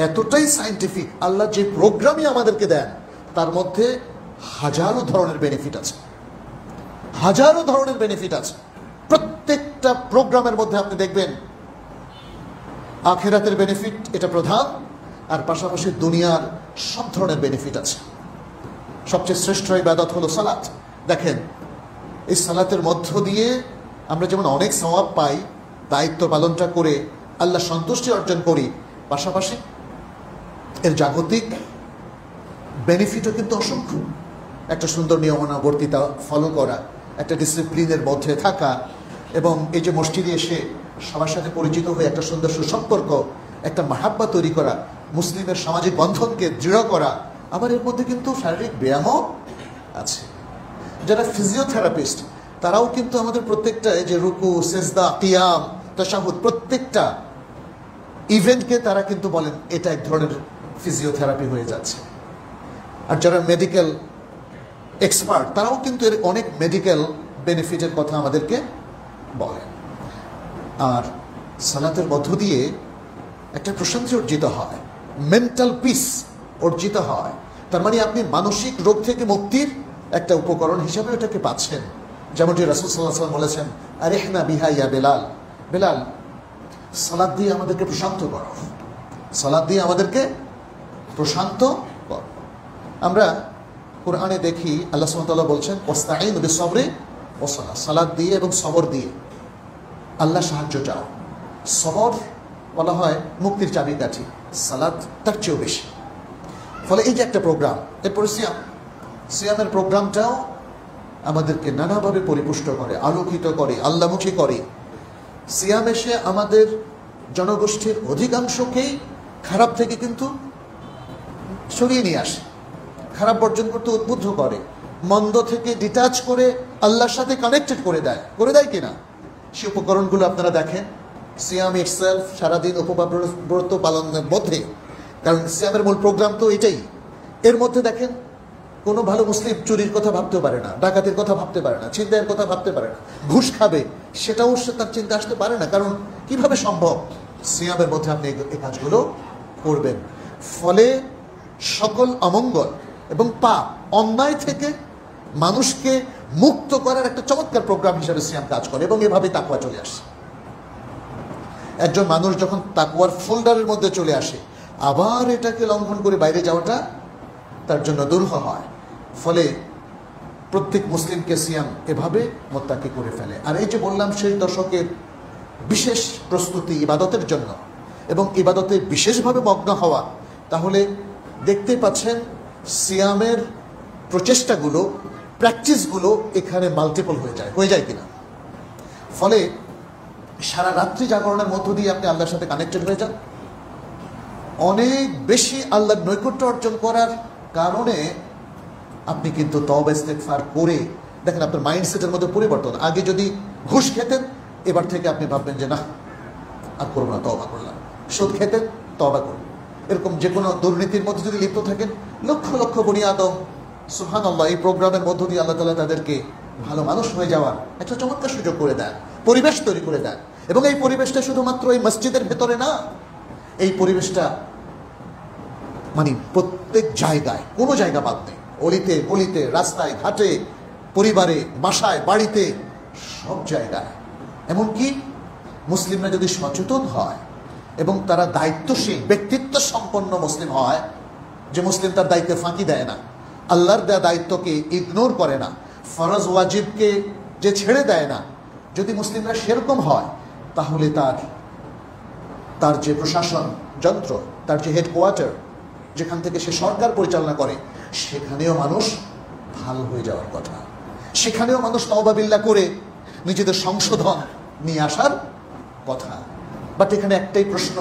এতটাই সায়েন্টিফিক, আল্লাহ যে প্রোগ্রামই আমাদেরকে দেন তার মধ্যে হাজারো ধরনের বেনিফিট আছে, হাজারো ধরনের বেনিফিট আছে। প্রত্যেকটা প্রোগ্রামের মধ্যে আপনি দেখবেন আখিরাতের বেনিফিট এটা প্রধান, আর পাশাপাশি দুনিয়ার সব ধরনের বেনিফিট আছে। সবচেয়ে শ্রেষ্ঠ ইবাদত হলো সালাত। দেখেন, এই সালাতের মধ্য দিয়ে আমরা যেমন অনেক সওয়াব পাই, দায়িত্ব পালনটা করে আল্লাহ সন্তুষ্টি অর্জন করি, পাশাপাশি এর জাগতিক বেনিফিটও কিন্তু অসংখ্য। একটা সুন্দর নিয়মানুবর্তিতা ফলো করা, একটা ডিসিপ্লিনের মধ্যে থাকা, এবং এই যে মসজিদে এসে সবার সাথে পরিচিত হয়ে একটা সুন্দর সুসম্পর্ক, একটা মাহাব্বা তৈরি করা, মুসলিমের সামাজিক বন্ধনকে দৃঢ় করা। আবার এর মধ্যে কিন্তু শারীরিক ব্যায়ামও আছে। যারা ফিজিওথেরাপিস্ট তারাও কিন্তু আমাদের প্রত্যেকটা যে রুকু, সেজদা, কিয়াম, তাশাহুদ, প্রত্যেকটা ইভেন্টকে তারা কিন্তু বলেন এটা এক ধরনের ফিজিওথেরাপি হয়ে যাচ্ছে। আর যারা মেডিকেল এক্সপার্ট তারাও কিন্তু এর অনেক মেডিকেল বেনিফিটের কথা আমাদেরকে বলেন। আর সালাতের মধ্য দিয়ে একটা প্রশান্তি অর্জিত হয়, মেন্টাল পিস অর্জিত হয়। তার মানে আপনি মানসিক রোগ থেকে মুক্তির একটা উপকরণ হিসাবে এটাকে পাচ্ছেন। যেমনটি রাসূল সাল্লাল্লাহু আলাইহি ওয়াসাল্লাম বলেছেন, আরিহনা বিহা ইয়া বেলাল, বেলাল সালাত দিয়ে আমাদেরকে প্রশান্ত করো, সালাত দিয়ে আমাদেরকে প্রশান্ত করো। আমরা কোরআনে দেখি আল্লাহ সুবহানাহু ওয়া তাআলা বলছেন, ওয়াস্তাঈনু বিস-সাবরি ওয়াস-সালাহ, সালাত দিয়ে এবং সবর দিয়ে আল্লাহ সাহায্য চাও। সবর বলা হয় মুক্তির চাবিকাঠি, সালাত তার চেয়েও বেশি। ফলে এই যে একটা প্রোগ্রাম, এরপরে সিয়ামের প্রোগ্রামটাও আমাদেরকে নানাভাবে পরিপুষ্ট করে, আলোকিত করে, আল্লাহমুখী করে। সিয়াম এসে আমাদের জনগোষ্ঠীর অধিকাংশকেই খারাপ থেকে কিন্তু সরিয়ে নিয়ে আসে, খারাপ বর্জন করতে উদ্বুদ্ধ করে, মন্দ থেকে ডিটাচ করে আল্লাহর সাথে কানেক্টেড করে দেয় কিনা সে উপকরণগুলো আপনারা দেখেন। সিয়াম ইটসেলফ সারাদিন ব্রত পালনের মধ্যে, কারণ সিয়ামের মূল প্রোগ্রাম তো এটাই, এর মধ্যে দেখেন কোনো ভালো মুসলিম চুরির কথা ভাবতে পারে না, ডাকাতির কথা ভাবতে পারে না, ছিনতাইয়ের কথা ভাবতে পারে না, ঘুষ খাবে সেটাও সে তার চিন্তা আসতে পারে না। কারণ কিভাবে সম্ভব সিয়ামের মধ্যে আপনি এই কাজগুলো করবেন? ফলে সকল অমঙ্গল এবং পাপ অন্যায় থেকে মানুষকে মুক্ত করার একটা চমৎকার প্রোগ্রাম হিসেবে সিয়াম কাজ করে এবং এভাবে তাকওয়া চলে আসে। একজন মানুষ যখন তাকওয়ার ফোল্ডারের মধ্যে চলে আসে, আবার এটাকে লঙ্ঘন করে বাইরে যাওয়াটা তার জন্য দুরূহ হয়। ফলে প্রত্যেক মুসলিমকে সিয়াম এভাবে মোত্তাকি করে ফেলে। আর এই যে বললাম শেষ দশকের বিশেষ প্রস্তুতি ইবাদতের জন্য এবং ইবাদতে বিশেষভাবে মগ্ন হওয়া, তাহলে দেখতে পাচ্ছেন সিয়ামের প্রচেষ্টাগুলো, প্র্যাকটিসগুলো এখানে মাল্টিপল হয়ে যায় কিনা। ফলে সারা রাত্রি জাগরণের মধ্য দিয়ে আপনি আল্লাহর সাথে কানেক্টেড হয়ে যান। অনেক বেশি আল্লাহর নৈকট্য অর্জন করার কারণে আপনি কিন্তু তওবা ইস্তেগফার করে দেখেন আপনার মাইন্ডসেটের মধ্যে পরিবর্তন। আগে যদি ঘুষ খেতেন, এবার থেকে আপনি ভাববেন যে না আর করবো না, তওবা করলাম। সুদ খেতেন, তওবা করুন। এরকম যে কোনো দুর্নীতির মধ্যে যদি লিপ্ত থাকেন, লক্ষ লক্ষ বনি আদম সুবহানাল্লাহ এই প্রোগ্রামের মধ্য দিয়ে আল্লাহ তাআলা তাদেরকে ভালো মানুষ হয়ে যাওয়ার একটা চমৎকার সুযোগ করে দেন, পরিবেশ তৈরি করে দেন। এবং এই পরিবেশটা শুধুমাত্র এই মসজিদের ভেতরে না, এই পরিবেশটা মানে প্রত্যেক জায়গায়, কোনো জায়গা বাদ নেই, অলিতে গলিতে, রাস্তায় ঘাটে, পরিবারে, বাসায়, বাড়িতে, সব জায়গায়। এমনকি মুসলিমরা যদি সচেতন হয় এবং তারা দায়িত্বশীল ব্যক্তিত্ব সম্পন্ন মুসলিম হয়, যে মুসলিম তার দায়িত্বে ফাঁকি দেয় না, আল্লাহর দেয়া দায়িত্বকে ইগনোর করে না, ফরজ ওয়াজিবকে যে ছেড়ে দেয় না, যদি মুসলিমরা সেরকম হয়, তাহলে তার যে প্রশাসন যন্ত্র, তার যে হেডকোয়ার্টার, যেখান থেকে সে সরকার পরিচালনা করে, সেখানেও মানুষ ভালো হয়ে যাওয়ার কথা। সেখানেও মানুষ তওবা বিল্লাহ করে নিজেদের সংশোধন নিয়ে আসার কথা। বাট এখানে একটাই প্রশ্ন,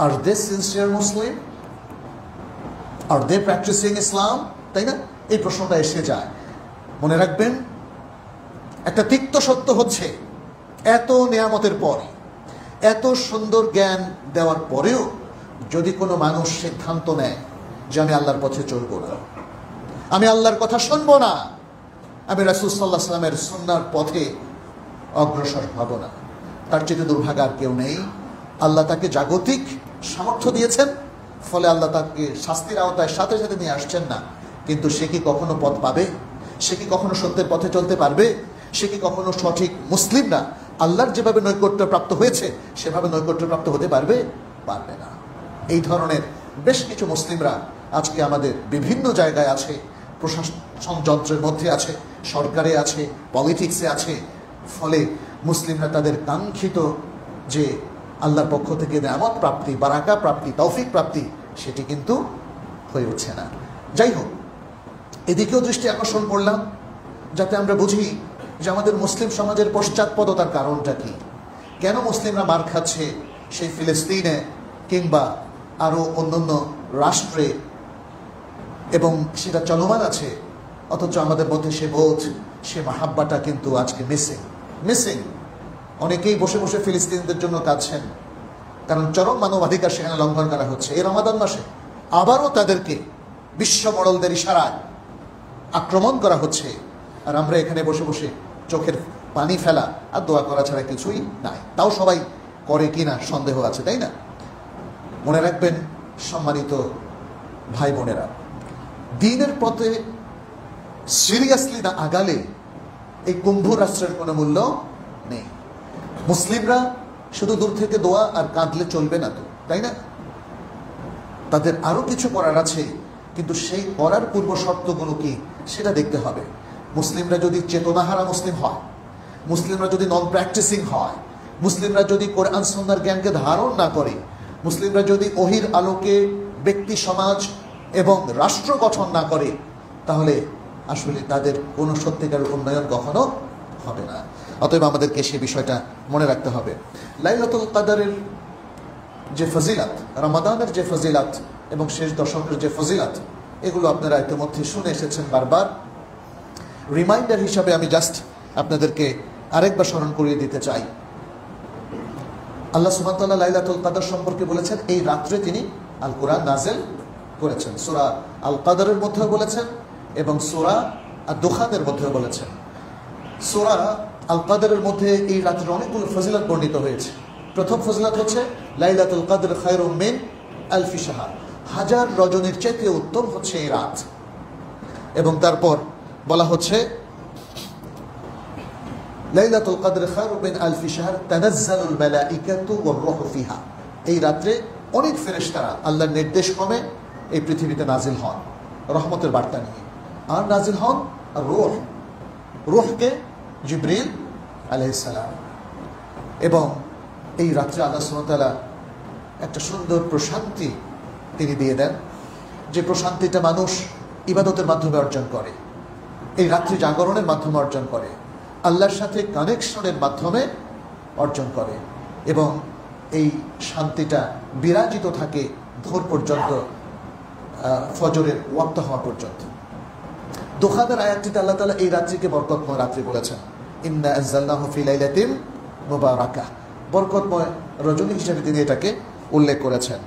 আর দে সিনসিয়ার মুসলিম, আর দে প্র্যাকটিসিং ইসলাম, তাই না? এই প্রশ্নটা এসে যায়। মনে রাখবেন, একটা তিক্ত সত্য হচ্ছে, এত নিয়ামতের পরে, এত সুন্দর জ্ঞান দেওয়ার পরেও যদি কোনো মানুষ সিদ্ধান্ত নেয় যে আমি আল্লাহর পথে চলবো না, আমি আল্লাহর কথা শুনবো না, আমি রাসূল সাল্লাল্লাহু আলাইহি ওয়াসাল্লামের সুন্নাহর পথে অগ্রসর হব না, তার চেয়ে দুর্ভাগা আর কেউ নেই। আল্লাহ তাকে জাগতিক সামর্থ্য দিয়েছেন, ফলে আল্লাহ তাকে শাস্তির আওতায় সাথে সাথে নিয়ে আসছেন না। কিন্তু সে কি কখনো পথ পাবে? সে কি কখনো সত্যের পথে চলতে পারবে? সে কি কখনো সঠিক মুসলিম না আল্লাহর যেভাবে নৈকট্য প্রাপ্ত হয়েছে সেভাবে নৈকট্য প্রাপ্ত হতে পারবে? পারবে না। এই ধরনের বেশ কিছু মুসলিমরা আজকে আমাদের বিভিন্ন জায়গায় আছে, প্রশাসন যন্ত্রের মধ্যে আছে, সরকারে আছে, পলিটিক্সে আছে। ফলে মুসলিমরা তাদের কাঙ্ক্ষিত যে আল্লাহর পক্ষ থেকে নেয়ামত প্রাপ্তি, বারাকা প্রাপ্তি, তৌফিক প্রাপ্তি, সেটি কিন্তু হয়ে উঠছে না। যাই হোক, এদিকেও দৃষ্টি আকর্ষণ করলাম যাতে আমরা বুঝি যে আমাদের মুসলিম সমাজের পশ্চাৎপদতার কারণটা কি। কেন মুসলিমরা মার খাচ্ছে সেই ফিলিস্তিনে কিংবা আরও অন্যান্য রাষ্ট্রে, এবং সেটা চলমান আছে, অথচ আমাদের মধ্যে সে বোধ, সে মাহাব্বাটা কিন্তু আজকে মিসিং। অনেকেই বসে বসে ফিলিস্তিনিদের জন্য কাঁদছেন, কারণ চরম মানবাধিকার সেখানে লঙ্ঘন করা হচ্ছে। এই রমাদান মাসে আবারও তাদেরকে বিশ্ব মডলদের ইশারায় আক্রমণ করা হচ্ছে, আর আমরা এখানে বসে বসে চোখের পানি ফেলা আর দোয়া করা ছাড়া কিছুই নাই। তাও সবাই করে কিনা সন্দেহ আছে, তাই না? মনে রাখবেন সম্মানিত ভাই বোনেরা, দ্বীনের পথে সিরিয়াসলি না আগালে এই কুম্ভ রাষ্ট্রের কোনো মূল্য নেই। মুসলিমরা শুধু দূর থেকে দোয়া আর কাঁদলে চলবে না তো, তাই না? তাদের আরো কিছু করার আছে, কিন্তু সেই করার পূর্ব শর্তগুলো কি সেটা দেখতে হবে। মুসলিমরা যদি চেতনাহারা মুসলিম হয়, মুসলিমরা যদি নন প্র্যাকটিসিং হয়, মুসলিমরা যদি কোরআন সুন্নাহর জ্ঞানকে ধারণ না করে, মুসলিমরা যদি ওহির আলোকে ব্যক্তি সমাজ এবং রাষ্ট্র গঠন না করে, তাহলে আসলে তাদের কোনো সত্যিকার উন্নয়ন কখনো হবে না। অতএব আমাদেরকে সে বিষয়টা মনে রাখতে হবে। লাইলাতুল কদরের যে ফজিলাত, রমাদানের যে ফজিলাত এবং শেষ দশকের যে ফজিলাত, এগুলো আপনারা ইতিমধ্যে শুনে এসেছেন বারবার। রিমাইন্ডার হিসাবে আমি জাস্ট আপনাদেরকে আরেকবার স্মরণ করিয়ে দিতে চাই। আল্লাহ সুবহানাহু ওয়া তাআলা লাইলাতুল কদর সম্পর্কে বলেছেন এই রাত্রে তিনি আল কোরআন নাযিল করেছেন। সূরা আল কদরের মধ্যে বলেছেন এবং সূরা আদ-দুখানের মধ্যে বলেছেন। সূরা আল কদরের মধ্যে এই রাতের অনেকগুলো ফজিলত বর্ণিত হয়েছে। প্রথম ফজিলত হচ্ছে লাইলাতুল কদর খায়রুম মিন আলফি শাহর, হাজার রজনীর চাইতে উত্তম হচ্ছে এই রাত। এবং তারপর বলা হচ্ছে লাইলাতুল কদর খায়রুম মিন আলফি শাহর তানাজ্জালুল মালাইকাতু ওয়ার রূহু ফিহা, এই রাত্রে অনেক ফেরেশতারা আল্লাহর নির্দেশ ক্রমে এই পৃথিবীতে নাজিল হন রহমতের বার্তা নিয়ে। আর নাজিল হন আর রূহকে জিবরিল আলাইহিস সালাম। এবং এই রাত্রে আল্লাহ সুবহানাহু ওয়া তাআলা একটা সুন্দর প্রশান্তি তিনি দিয়ে দেন, যে প্রশান্তিটা মানুষ ইবাদতের মাধ্যমে অর্জন করে, এই রাত্রি জাগরণের মাধ্যমে অর্জন করে, আল্লাহর সাথে কানেকশনের মাধ্যমে অর্জন করে। এবং এই শান্তিটা বিরাজিত থাকে ভোর পর্যন্ত, ফজরের ওয়াক্ত হওয়া পর্যন্ত। দুখানের আয়াতটিতে আল্লাহ তাআলা এই রাত্রিকে বরকতময় রাত্রি বলেছেন, ইন্না আনজালনাহু ফি লাইলাতিন মুবারাকাহ, বরকতময় রজনী হিসেবে তিনি এটাকে উল্লেখ করেছেন।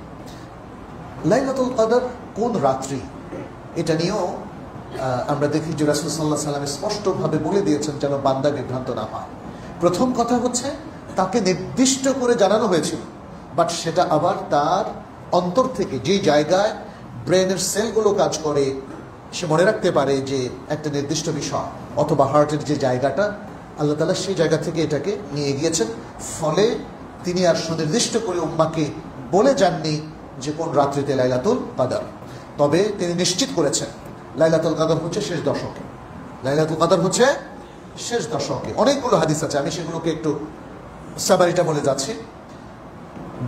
লাইলাতুল কদর কোন রাত্রি, এটা নিয়েও আমরা দেখি যে রাসূল সাল্লাল্লাহু আলাইহি ওয়াসাল্লাম স্পষ্টভাবে বলে দিয়েছেন যেন বান্দা বিভ্রান্ত না হয়। প্রথম কথা হচ্ছে তাকে নির্দিষ্ট করে জানানো হয়েছিল, বাট সেটা আবার তার অন্তর থেকে, যে জায়গায় ব্রেনের সেলগুলো কাজ করে, সে মনে রাখতে পারে যে একটা নির্দিষ্ট বিষয়, অথবা হার্টের যে জায়গাটা, আল্লাহ তাআলা সেই জায়গা থেকে এটাকে নিয়ে গিয়েছেন। ফলে তিনি আর সুনির্দিষ্ট করে উম্মাকে বলে যাননি যে কোন রাত্রিতে লাইলাতুল কদর, তবে তিনি নিশ্চিত করেছেন লাইলাতুল কদর হচ্ছে শেষ দশকে। লাইলাতুল কদর হচ্ছে শেষ দশকে। অনেকগুলো হাদিস আছে, আমি সেগুলোকে একটু সামারিটা বলে যাচ্ছি।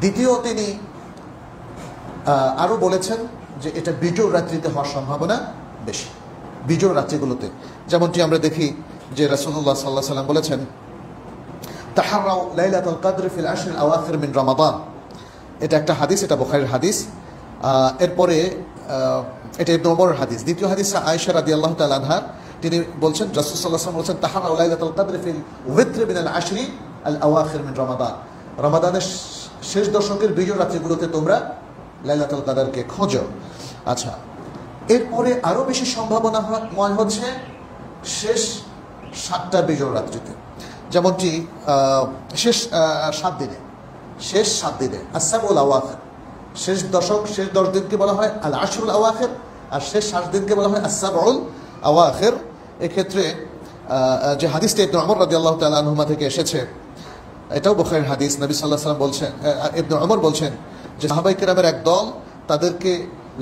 দ্বিতীয়, তিনি আরও বলেছেন যে এটা বিজোড় রাত্রিতে হওয়ার সম্ভাবনা বেশি, বিজোড় রাত্রিগুলোতে। যেমনটি আমরা দেখি যে রাসূলুল্লাহ সাল্লাল্লাহু আলাইহি ওয়াসাল্লাম বলেছেন, তাহারাউ লাইলাতুল কদর ফিল আশরিল আওয়াখির মিন রমাদান, এটা একটা হাদিস, এটা বুখারীর হাদিস। এরপরে এটা ইবনে ওমরের হাদিস। দ্বিতীয় হাদিস আয়েশা রাদিয়াল্লাহু তাআলা আনহা, তিনি বলছেন রাসূল সাল্লাল্লাহু আলাইহি ওয়াসাল্লাম বলেছেন, তাহারাউ লাইলাতুল কদর ফিল ওয়িত্র মিনাল আশরি আল আওয়াখির মিন রমাদান, রমাদানের শেষ দশকের বিজোড় রাত্রিগুলোতে তোমরা লাইলাতুল কদরকে খোঁজো। আচ্ছা, এরপরে আরও বেশি সম্ভাবনাময় হচ্ছে শেষ 7টা বিজোড় রাত্রিতে, যেমনটি শেষ 7 দিনে, শেষ 7 দিনে আস-সাবউল আওয়াখির, শেষ দশক, শেষ 10 দিনকে বলা হয় আল আশরুল আওয়াখির, আর শেষ 7 দিনকে বলা হয় আস-সাবউল আওয়াখির। এক্ষেত্রে যে হাদিসটা ইবনে ওমর রাদিয়াল্লাহু তাআলা আনহুমা থেকে এসেছে, এটাও বুখারীর হাদিস। নবী সাল্লাল্লাহু আলাইহি ওয়াসাল্লাম বলছেন, ইবনে ওমর বলছেন যে সাহাবায়ে কেরামের এক দল, তাদেরকে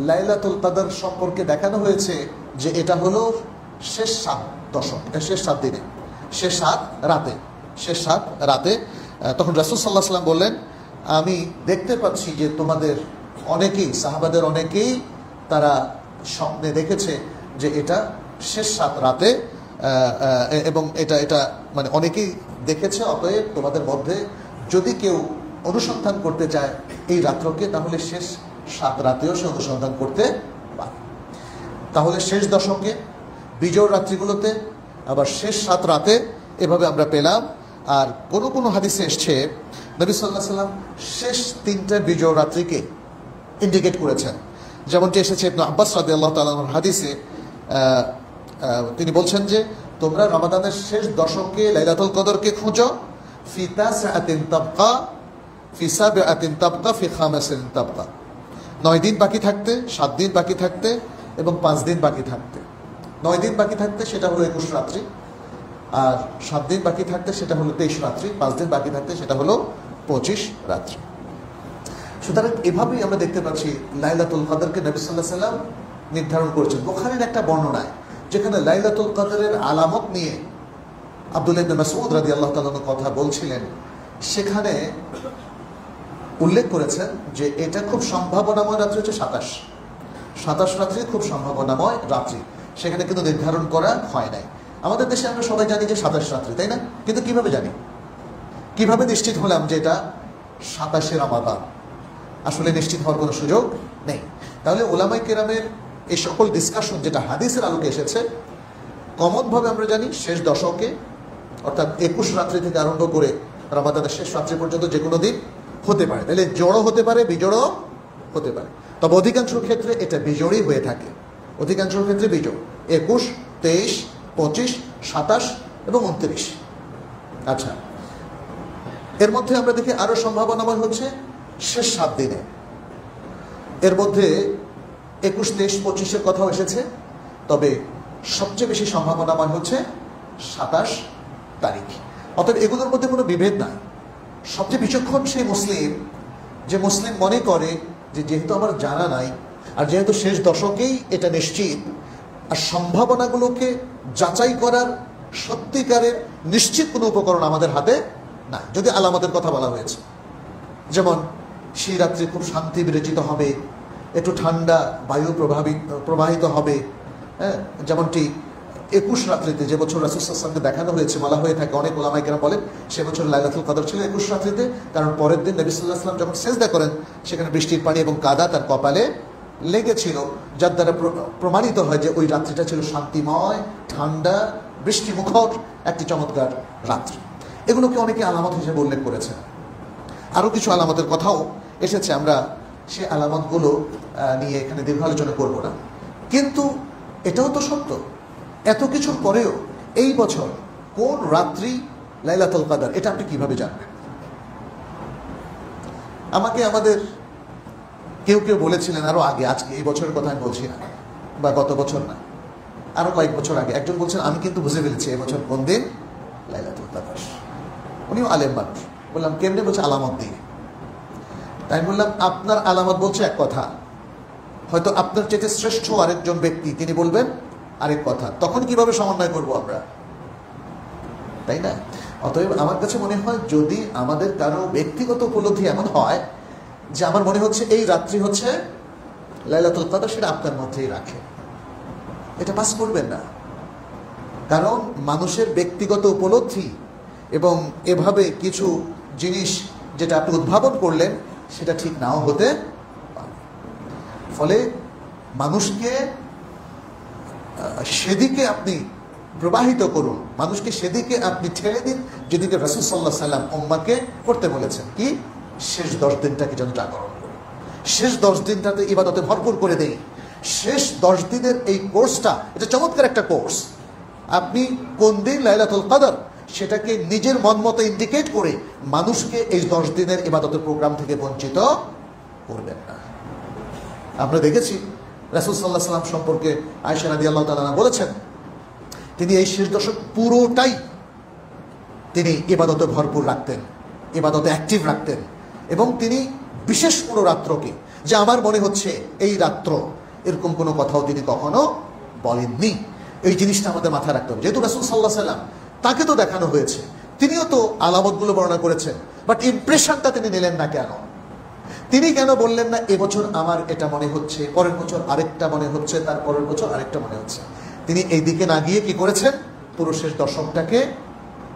লাইলাতুল কদর সম্পর্কে দেখানো হয়েছে যে এটা হলো শেষ 7 দশক, এটা শেষ 7 দিনে, শেষ 7 রাতে, শেষ 7 রাতে। তখন রাসূল সাল্লাল্লাহু আলাইহি ওয়াসাল্লাম বললেন, আমি দেখতে পাচ্ছি যে তোমাদের অনেকেই, সাহাবাদের অনেকেই তারা স্বপ্নে দেখেছে যে এটা শেষ 7 রাতে, এবং এটা মানে অনেকেই দেখেছে। অতএব তোমাদের মধ্যে যদি কেউ অনুসন্ধান করতে চায় এই রাত্রকে, তাহলে শেষ 7 রাতেও সে অনুসন্ধান করতে পারে। তাহলে শেষ দশকে, বিজোড় রাত্রিগুলোতে, আবার শেষ 7 রাতে, এভাবে আমরা পেলাম। আর কোনো হাদিসে এসছে নবী সাল্লাল্লাহু আলাইহি ওয়াসাল্লাম শেষ 3টা বিজোড় রাত্রিকে ইন্ডিকেট করেছেন, যেমনটি এসেছে ইবনে আব্বাস রাদিয়াল্লাহু তাআলা আনহুর হাদিসে। তিনি বলছেন যে তোমরা রমাদানের শেষ দশকে লাইলাতুল কদরকে খোঁজো, ফি তাসআতিন তাবকা ফি সাবআতিন তাবকা ফি খামাসিন তাবকা, 9 দিন বাকি থাকতে, 7 দিন বাকি থাকতে এবং 5 দিন বাকি থাকতে। 9 দিন বাকি থাকতে সেটা হলো 21 রাত্রি, আর 7 দিন বাকি থাকতে সেটা হলো 23 রাত্রি, 5 দিন বাকি থাকতে সেটা হলো 25 রাত্রি। সুতরাং এভাবেই আমরা দেখতে পাচ্ছি লাইলাতুল কদরকে নবী সাল্লাল্লাহু আলাইহি ওয়াসাল্লাম নির্ধারণ করেছেন। বুখারীর একটা বর্ণনায়, যেখানে লাইলাতুল কদরের আলামত নিয়ে আব্দুল্লাহ ইবনে মাসউদ রাদিয়াল্লাহু তাআলা কথা বলছিলেন, সেখানে উল্লেখ করেছেন যে এটা খুব সম্ভাবনাময় রাত্রি হচ্ছে 27 রাত্রি, খুব সম্ভাবনাময় রাত্রি। সেখানে কিন্তু নির্ধারণ করা হয় নাই। আমাদের দেশে আমরা সবাই জানি যে 27 রাত্রি, তাই না? কিন্তু কিভাবে জানি, কিভাবে নিশ্চিত হলাম যে এটা 27 রমাদান? আসলে নিশ্চিত হওয়ার কোনো সুযোগ নেই। তাহলে ওলামায়ে কেরামের এই সকল ডিসকাশন যেটা হাদিসের আলোকে এসেছে, কমনভাবে আমরা জানি শেষ দশকে, অর্থাৎ 21 রাত্রি থেকে আরম্ভ করে রমাদানের শেষ রাত্রি পর্যন্ত যে কোনো দিন হতে পারে। তাহলে জোড়ও হতে পারে, বিজোড়ও হতে পারে। তবে অধিকাংশ ক্ষেত্রে এটা বিজোড়ই হয়ে থাকে, অধিকাংশ ক্ষেত্রে বিজোড়। 21, 23, 25, 27 এবং 29। আচ্ছা, এর মধ্যে আমরা দেখি আরো সম্ভাবনাময় হচ্ছে শেষ 7 দিনে। এর মধ্যে 21, 23, 25-এর কথাও এসেছে, তবে সবচেয়ে বেশি সম্ভাবনাময় হচ্ছে 27 তারিখ। অতএব এগুলোর মধ্যে কোনো বিভেদ নাই। সবচেয়ে বিচক্ষণ সেই মুসলিম যে মুসলিম মনে করে যে যেহেতু আমার জানা নাই, আর যেহেতু শেষ দশকেই এটা নিশ্চিত, আর সম্ভাবনাগুলোকে যাচাই করার সত্যিকারের নিশ্চিত কোনো উপকরণ আমাদের হাতে নাই। যদি আলামতের কথা বলা হয়েছে, যেমন সেই রাত্রে খুব শান্তি বিরচিত হবে, একটু ঠান্ডা বায়ু প্রবাহিত হবে, হ্যাঁ, যেমনটি 21 রাত্রিতে যে বছর রাসূল সাল্লাল্লাহু আলাইহি ওয়াসাল্লামকে দেখানো হয়েছে, বলা হয়ে থাকে, অনেক উলামায়ে কেরাম বলেন সে বছর লাইলাতুল কদর ছিল 21 রাত্রিতে, কারণ পরের দিন নবী সাল্লাল্লাহু আলাইহি ওয়াসাল্লাম যখন সেজদা করেন সেখানে বৃষ্টির পানি এবং কাদা তার কপালে লেগেছিল, যার দ্বারা প্রমাণিত হয় যে ওই রাত্রিটা ছিল শান্তিময়, ঠান্ডা, বৃষ্টিমুখর একটি চমৎকার রাত্রি। এগুলোকে অনেকে আলামত হিসেবে উল্লেখ করেছেন। আরও কিছু আলামতের কথাও এসেছে, আমরা সে আলামতগুলো নিয়ে এখানে দীর্ঘ আলোচনা করব না। কিন্তু এটাও তো সত্য, এত কিছুর পরেও এই বছর কোন রাত্রি লাইলাতুল কদর এটা আপনি কিভাবে জানবেন? আমাকে আমাদের কেউ কেউ বলেছিলেন আরো আগে, আজকে এই বছরের কথা আমি বলছি না, বা গত বছর না, আরো কয়েক বছর আগে একজন বলছেন আমি কিন্তু বুঝে ফেলেছি এবছর কোন দিন লাইলাতুল কদর। উনিও আলেম মানুষ। বললাম কেমনে? বলছে আলামত দিয়ে। তাই বললাম আপনার আলামত বলছে এক কথা, হয়তো আপনার চেয়ে শ্রেষ্ঠ আরেকজন ব্যক্তি তিনি বলবেন আরেক কথা, তখন কিভাবে সমন্বয় করব আমরা, তাই না? অতএব আমার কাছে মনে হয় যদি আমাদের কারো ব্যক্তিগত উপলব্ধি এমন হয় যে আমার মনে হচ্ছে এই রাত্রি হচ্ছে লাইলাতুল কদর, সেটা আপনার মধ্যেই রাখে, এটা পাস করবেন না। কারণ মানুষের ব্যক্তিগত উপলব্ধি এবং এভাবে কিছু জিনিস যেটা আপনি উদ্ভাবন করলেন সেটা ঠিক নাও হতে পারে। ফলে মানুষকে সেদিকে আপনি প্রবাহিত করুন, মানুষকে সেদিকে আপনি ঠেলে দিন যেদিকে রাসূল সাল্লাল্লাহু আলাইহি ওয়াসাল্লাম উম্মাহকে করতে বলেছেন, কি শেষ 10 দিনটাকে যেন জাগরণ করি, শেষ 10 দিনটাতে ইবাদতে ভরপুর করে দেই। শেষ 10 দিনের এই কোর্সটা, এটা চমৎকার একটা কোর্স। আপনি কোন দিন লাইলাতুল কদর সেটাকে নিজের মন মতো ইন্ডিকেট করে মানুষকে এই 10 দিনের ইবাদতের প্রোগ্রাম থেকে বঞ্চিত করবেন না। আমরা দেখেছি রাসূল সাল্লাল্লাহু আলাইহি ওয়াসাল্লাম সম্পর্কে আয়েশা রাদিয়াল্লাহু তাআলা আনহা বলেছেন তিনি এই শেষ দশক পুরোটাই তিনি ইবাদতে ভরপুর রাখতেন, ইবাদতে অ্যাক্টিভ রাখতেন, এবং তিনি বিশেষ কোনো রাত্রকে যে আমার মনে হচ্ছে এই রাত্র, এরকম কোনো কথাও তিনি কখনো বলেননি। এই জিনিসটা আমাদের মাথায় রাখতে হবে। যেহেতু রাসূল সাল্লাল্লাহু আলাইহি ওয়াসাল্লাম তাকে তো দেখানো হয়েছে, তিনিও তো আলামতগুলো বর্ণনা করেছেন, বাট ইমপ্রেশনটা তিনি নিলেন না কেন? তিনি কেন বললেন না এবছর আমার এটা মনে হচ্ছে, পরের বছর আরেকটা মনে হচ্ছে, তার পরের বছর আরেকটা মনে হচ্ছে? তিনি এই দিকে না গিয়ে কি করেছেন? পুরো শেষ দশকটাকে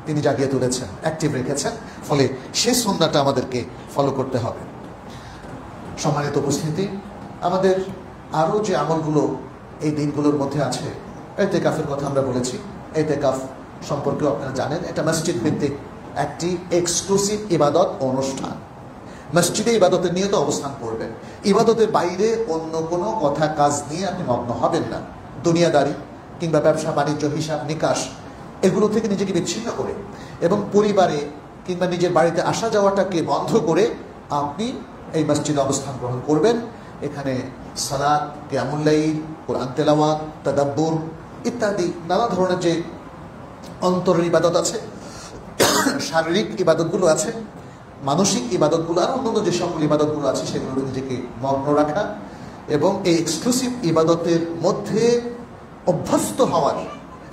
তিনি জাগিয়ে তুলেছেন, অ্যাক্টিভ রেখেছেন। ফলে সেই সুন্নাহটা আমাদেরকে ফলো করতে হবে। সম্মানিত উপস্থিতি, আমাদের আরও যে আমলগুলো এই দিনগুলোর মধ্যে আছে, ইতিকাফের কথা আমরা বলেছি। ইতিকাফ সম্পর্কেও আপনারা জানেন এটা মসজিদ ভিত্তিক একটি এক্সক্লুসিভ ইবাদত অনুষ্ঠান। মসজিদে ইবাদতের নিয়ে তো অবস্থান করবেন, ইবাদতের বাইরে অন্য কোনো কথা কাজ নিয়ে আপনি মগ্ন হবেন না। দুনিয়াদারি কিংবা ব্যবসা বাণিজ্য, হিসাব নিকাশ, এগুলো থেকে নিজেকে বিচ্ছিন্ন করে এবং পরিবারে কিংবা নিজের বাড়িতে আসা যাওয়াটাকে বন্ধ করে আপনি এই মসজিদে অবস্থান গ্রহণ করবেন। এখানে সালাত, কিয়ামুল লাইল, কোরআন তেলাওয়াত, তাদাব্বুর ইত্যাদি নানা ধরনের যে অন্তরের ইবাদত আছে, শারীরিক ইবাদতগুলো আছে, মানসিক ইবাদতগুলো, আর অন্যান্য যে সকল ইবাদতগুলো আছে সেগুলো নিজেকে মগ্ন রাখা এবং এই এক্সক্লুসিভ ইবাদতের মধ্যে অভ্যস্ত হওয়ার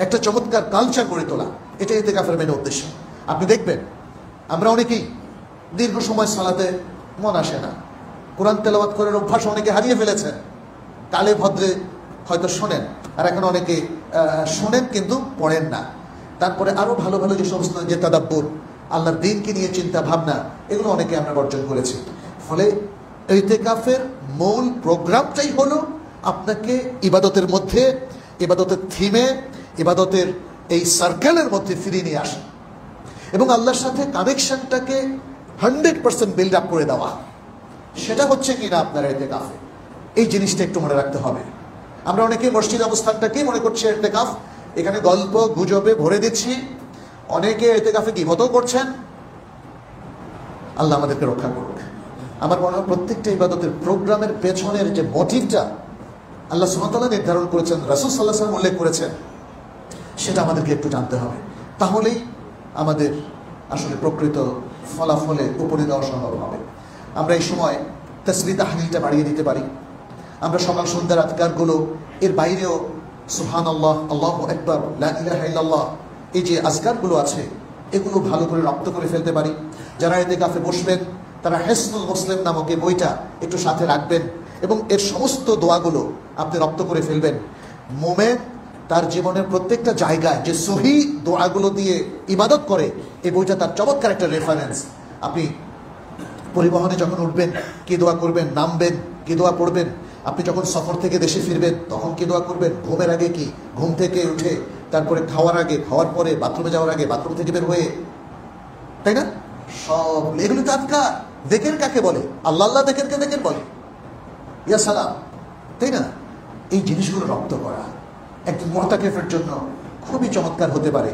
একটা চমৎকার কালচার গড়ে তোলা, এটা ইতিকাফের মেন উদ্দেশ্য। আপনি দেখবেন আমরা অনেকেই দীর্ঘ সময় সালাতে মন আসে না, কোরআন তেলাওয়াত করার অভ্যাস অনেকে হারিয়ে ফেলেছেন। কালে ভদ্রে হয়তো শোনেন, আর এখন অনেকে শোনেন কিন্তু পড়েন না। তারপরে আরও ভালো ভালো যে সমস্ত যে তাদাব্বুর, আল্লাহর দ্বীনকে নিয়ে চিন্তা ভাবনা, এগুলো অনেকে আমরা বর্জন করেছি। ফলে ইতিকাফের মূল প্রোগ্রামটাই হলো আপনাকে ইবাদতের মধ্যে, ইবাদতের থিমে, ইবাদতের এই সার্কেলের মধ্যে ফিরিয়ে নিয়ে আসা এবং আল্লাহর সাথে কানেকশনটাকে 100% বিল্ড আপ করে দেওয়া। সেটা হচ্ছে কিনা আপনার ইতিকাফে, এই জিনিসটা একটু মনে রাখতে হবে। আমরা অনেকে মসজিদ অবস্থানটাকেই মনে করছি ইতিকাফ, এখানে গল্প গুজবে ভরে দিচ্ছি, অনেকে ইতিকাফে গীবতও করছেন। আল্লাহ আমাদেরকে রক্ষা করুক। আমার মনে হয় প্রত্যেকটা ইবাদতের প্রোগ্রামের পেছনের যে মোটিভটা আল্লাহ সুবহানাহু ওয়া তাআলা নির্ধারণ করেছেন, রাসূল সাল্লাল্লাহু আলাইহি ওয়াসাল্লাম উল্লেখ করেছেন, সেটা আমাদেরকে একটু জানতে হবে। তাহলেই আমাদের আসলে প্রকৃত ফলাফলে উপরে দেওয়া সম্ভব হবে। আমরা এই সময় তাসবিহ তাহলিলটা বাড়িয়ে দিতে পারি। আমরা সকাল সন্ধ্যার আজকারগুলো এর বাইরেও সুবহানাল্লাহ, আল্লাহু আকবার, লা ইলাহা ইল্লাল্লাহ, এই যে আজকারগুলো আছে এগুলো ভালো করে রপ্ত করে ফেলতে পারি। যারা ইতিকাফে বসবেন তারা হিসনুল মুসলিম নামক এই বইটা একটু সাথে রাখবেন এবং এর সমস্ত দোয়াগুলো আপনি রপ্ত করে ফেলবেন। মুমিন তার জীবনের প্রত্যেকটা জায়গায় যে সহি দোয়াগুলো দিয়ে ইবাদত করে, এই বইটা তার চমৎকার একটা রেফারেন্স। আপনি পরিবহনে যখন উঠবেন কি দোয়া করবেন, নামবেন কি দোয়া পড়বেন, আপনি যখন সফর থেকে দেশে ফিরবেন তখন কি দোয়া করবেন, ঘুমের আগে কি, ঘুম থেকে উঠে, তারপরে খাওয়ার আগে, খাওয়ার পরে, বাথরুমে যাওয়ার আগে, বাথরুম থেকে বের হয়ে, তাই না? সব এগুলো তো আজকাল দেখেন কাকে বলে, আল্লাহ আল্লাহ দেখেন কে দেখেন বলে, ইয়া সালাম, তাই না? এই জিনিসগুলো রপ্ত করা একজন মুতাকিফের জন্য খুবই চমৎকার হতে পারে।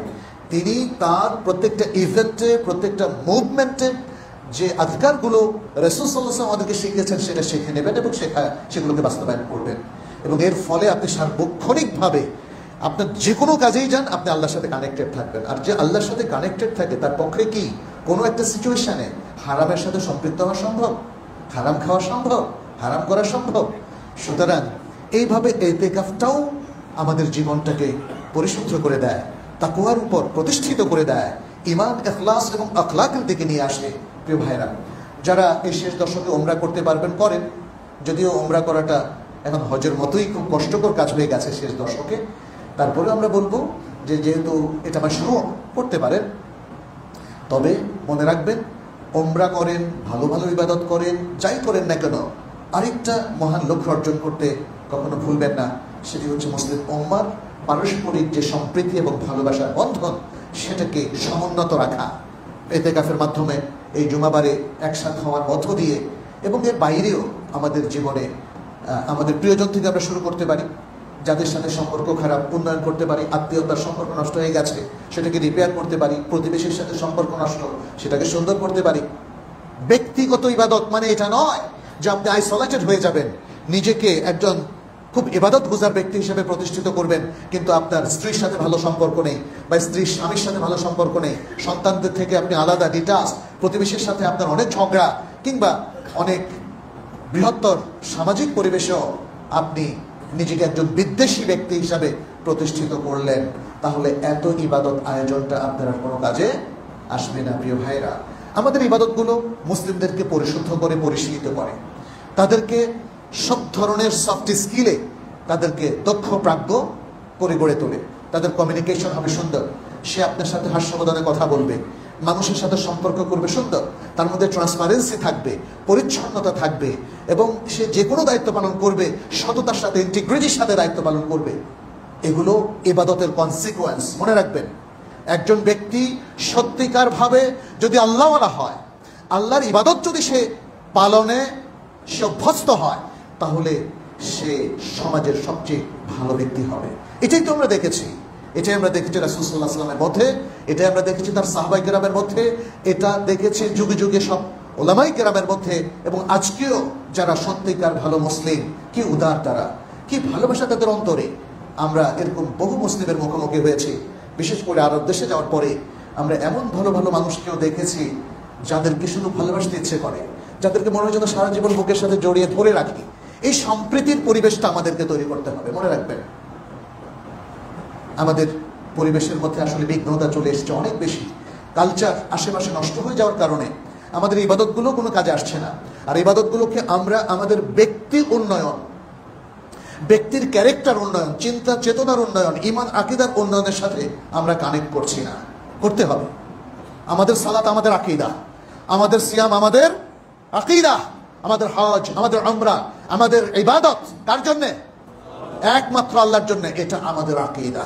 তিনি তার প্রত্যেকটা ইভেন্টে, প্রত্যেকটা মুভমেন্টে যে আজকারগুলো রাসূল সাল্লাল্লাহু আলাইহি ওয়াসাল্লাম আমাদেরকে শিখিয়েছেন সেটা শিখে নেবেন এবং সেগুলোকে বাস্তবায়ন করবেন। এবং এর ফলে আপনি সার্বক্ষণিকভাবে আপনার যে কোনো কাজেই যান আপনি আল্লাহর সাথে কানেক্টেড থাকবেন। আর যে আল্লাহর সাথে কানেক্টেড থাকে তার পক্ষে কি কোনো একটা সিচুয়েশনে হারামের সাথে সম্পৃক্ত হওয়া সম্ভব, হারাম খাওয়া সম্ভব, হারাম করা সম্ভব? সুতরাং এইভাবে ইতিকাফটাও আমাদের জীবনটাকে পরিশুদ্ধ করে দেয়, তাকওয়ার উপর প্রতিষ্ঠিত করে দেয়, ঈমান, ইখলাস এবং আখলাকের দিকে নিয়ে আসে। প্রিয় ভাইরা, যারা এই শেষ দশকে উমরা করতে পারবেন করেন, যদিও উমরা করাটা এখন হজের মতোই খুব কষ্টকর কাজ হয়ে গেছে শেষ দশকে, তারপরে আমরা বলবো যে যেহেতু এটা মাশরুউ করতে পারেন, তবে মনে রাখবেন উমরা করেন, ভালো ভালো ইবাদত করেন, যাই করেন না কেন, আরেকটা মহান লক্ষ্য অর্জন করতে কখনো ভুলবেন না। সেটি হচ্ছে মুসলিম উম্মার পারস্পরিক যে সম্প্রীতি এবং ভালোবাসার বন্ধন সেটাকে সমুন্নত রাখা। ইতিকাফের মাধ্যমে এই জুমাবারে একসাথে হওয়ার মধ্য দিয়ে এবং এর বাইরেও আমাদের জীবনে আমাদের প্রিয়জন থেকে আমরা শুরু করতে পারি, যাদের সাথে সম্পর্ক খারাপ উন্নয়ন করতে পারি, আত্মীয়তার সম্পর্ক নষ্ট হয়ে গেছে সেটাকে রিপেয়ার করতে পারি, প্রতিবেশীর সাথে সম্পর্ক নষ্ট সেটাকে সুন্দর করতে পারি। ব্যক্তিগত ইবাদত মানে এটা নয় যে আপনি আইসোলেটেড হয়ে যাবেন, নিজেকে একজন খুব ইবাদত গুজার ব্যক্তি হিসেবে প্রতিষ্ঠিত করবেন, কিন্তু আপনার স্ত্রীর সাথে ভালো সম্পর্ক নেই, বা স্ত্রীর স্বামীর সাথে ভালো সম্পর্ক নেই, সন্তানদের থেকে আপনি আলাদা, ডিটাচ, প্রতিবেশীর সাথে আপনার অনেক ঝগড়া, কিংবা অনেক বৃহত্তর সামাজিক পরিবেশেও আপনি নিজেকে একজন বিদ্বেষী ব্যক্তি হিসাবে প্রতিষ্ঠিত করলেন, তাহলে এত ইবাদত আয়োজনটা আপনার কোনো কাজে আসবে না। প্রিয় ভাইরা, আমাদের ইবাদতগুলো মুসলিমদেরকে পরিশুদ্ধ করে, পরিশীলিত করে, তাদেরকে সব ধরনের সফট স্কিলে তাদেরকে দক্ষ প্রাজ্ঞ করে গড়ে তোলে। তাদের কমিউনিকেশন হবে সুন্দর, সে আপনার সাথে হাস্যবদনে কথা বলবে, মানুষের সাথে সম্পর্ক করবে সুন্দর, তার মধ্যে ট্রান্সপারেন্সি থাকবে, পরিচ্ছন্নতা থাকবে, এবং সে যে কোনো দায়িত্ব পালন করবে সততার সাথে, ইন্টিগ্রিটির সাথে দায়িত্ব পালন করবে। এগুলো ইবাদতের কনসিকুয়েন্স। মনে রাখবেন, একজন ব্যক্তি সত্যিকার ভাবে যদি আল্লাহওয়ালা হয়, আল্লাহর ইবাদত যদি সে পালনে সে অভ্যস্ত হয়, তাহলে সে সমাজের সবচেয়ে ভালো ব্যক্তি হবে। এটাই তো আমরা দেখেছি, এটাই আমরা দেখেছি রাসূল সাল্লাল্লাহু আলাইহি ওয়াসাল্লামের মধ্যে, এটাই আমরা দেখেছি তার সাহাবায়ে কেরামের মধ্যে, এটা দেখেছি যুগে যুগে সব উলামায়ে কেরামের মধ্যে, এবং আজকেও যারা সত্যিকার ভালো মুসলিম, কি উদার তারা, কি ভালোবাসা তাদের অন্তরে। আমরা এরকম বহু মুসলিমের মুখোমুখি হয়েছি, বিশেষ করে আরব দেশে যাওয়ার পরে আমরা এমন ভালো ভালো মানুষকেও দেখেছি যাদেরকে শুধু ভালোবাসতে ইচ্ছে করে, যাদেরকে মনে হয় যেন সারা জীবন বুকের সাথে জড়িয়ে ধরে রাখি। এই সম্প্রীতির পরিবেশটা আমাদেরকে তৈরি করতে হবে। মনে রাখবেন, আমাদের পরিবেশের মধ্যে আসলে বিঘ্নতা চলে এসেছে অনেক বেশি। কালচার আশেপাশে নষ্ট হয়ে যাওয়ার কারণে আমাদের ইবাদতগুলো কোনো কাজে আসছে না। আর ইবাদতগুলোকে আমরা আমাদের ব্যক্তি উন্নয়ন, ব্যক্তির ক্যারেক্টার উন্নয়ন, চিন্তা চেতনার উন্নয়ন, ঈমান আকীদার উন্নয়নের সাথে আমরা কানেক্ট করছি না। করতে হবে। আমাদের সালাত আমাদের আকীদা, আমাদের সিয়াম আমাদের আকীদা, আমাদের হজ, আমাদের উমরা, আমাদের ইবাদত কার জন্য? একমাত্র আল্লাহর জন্য। এটা আমাদের আকীদা।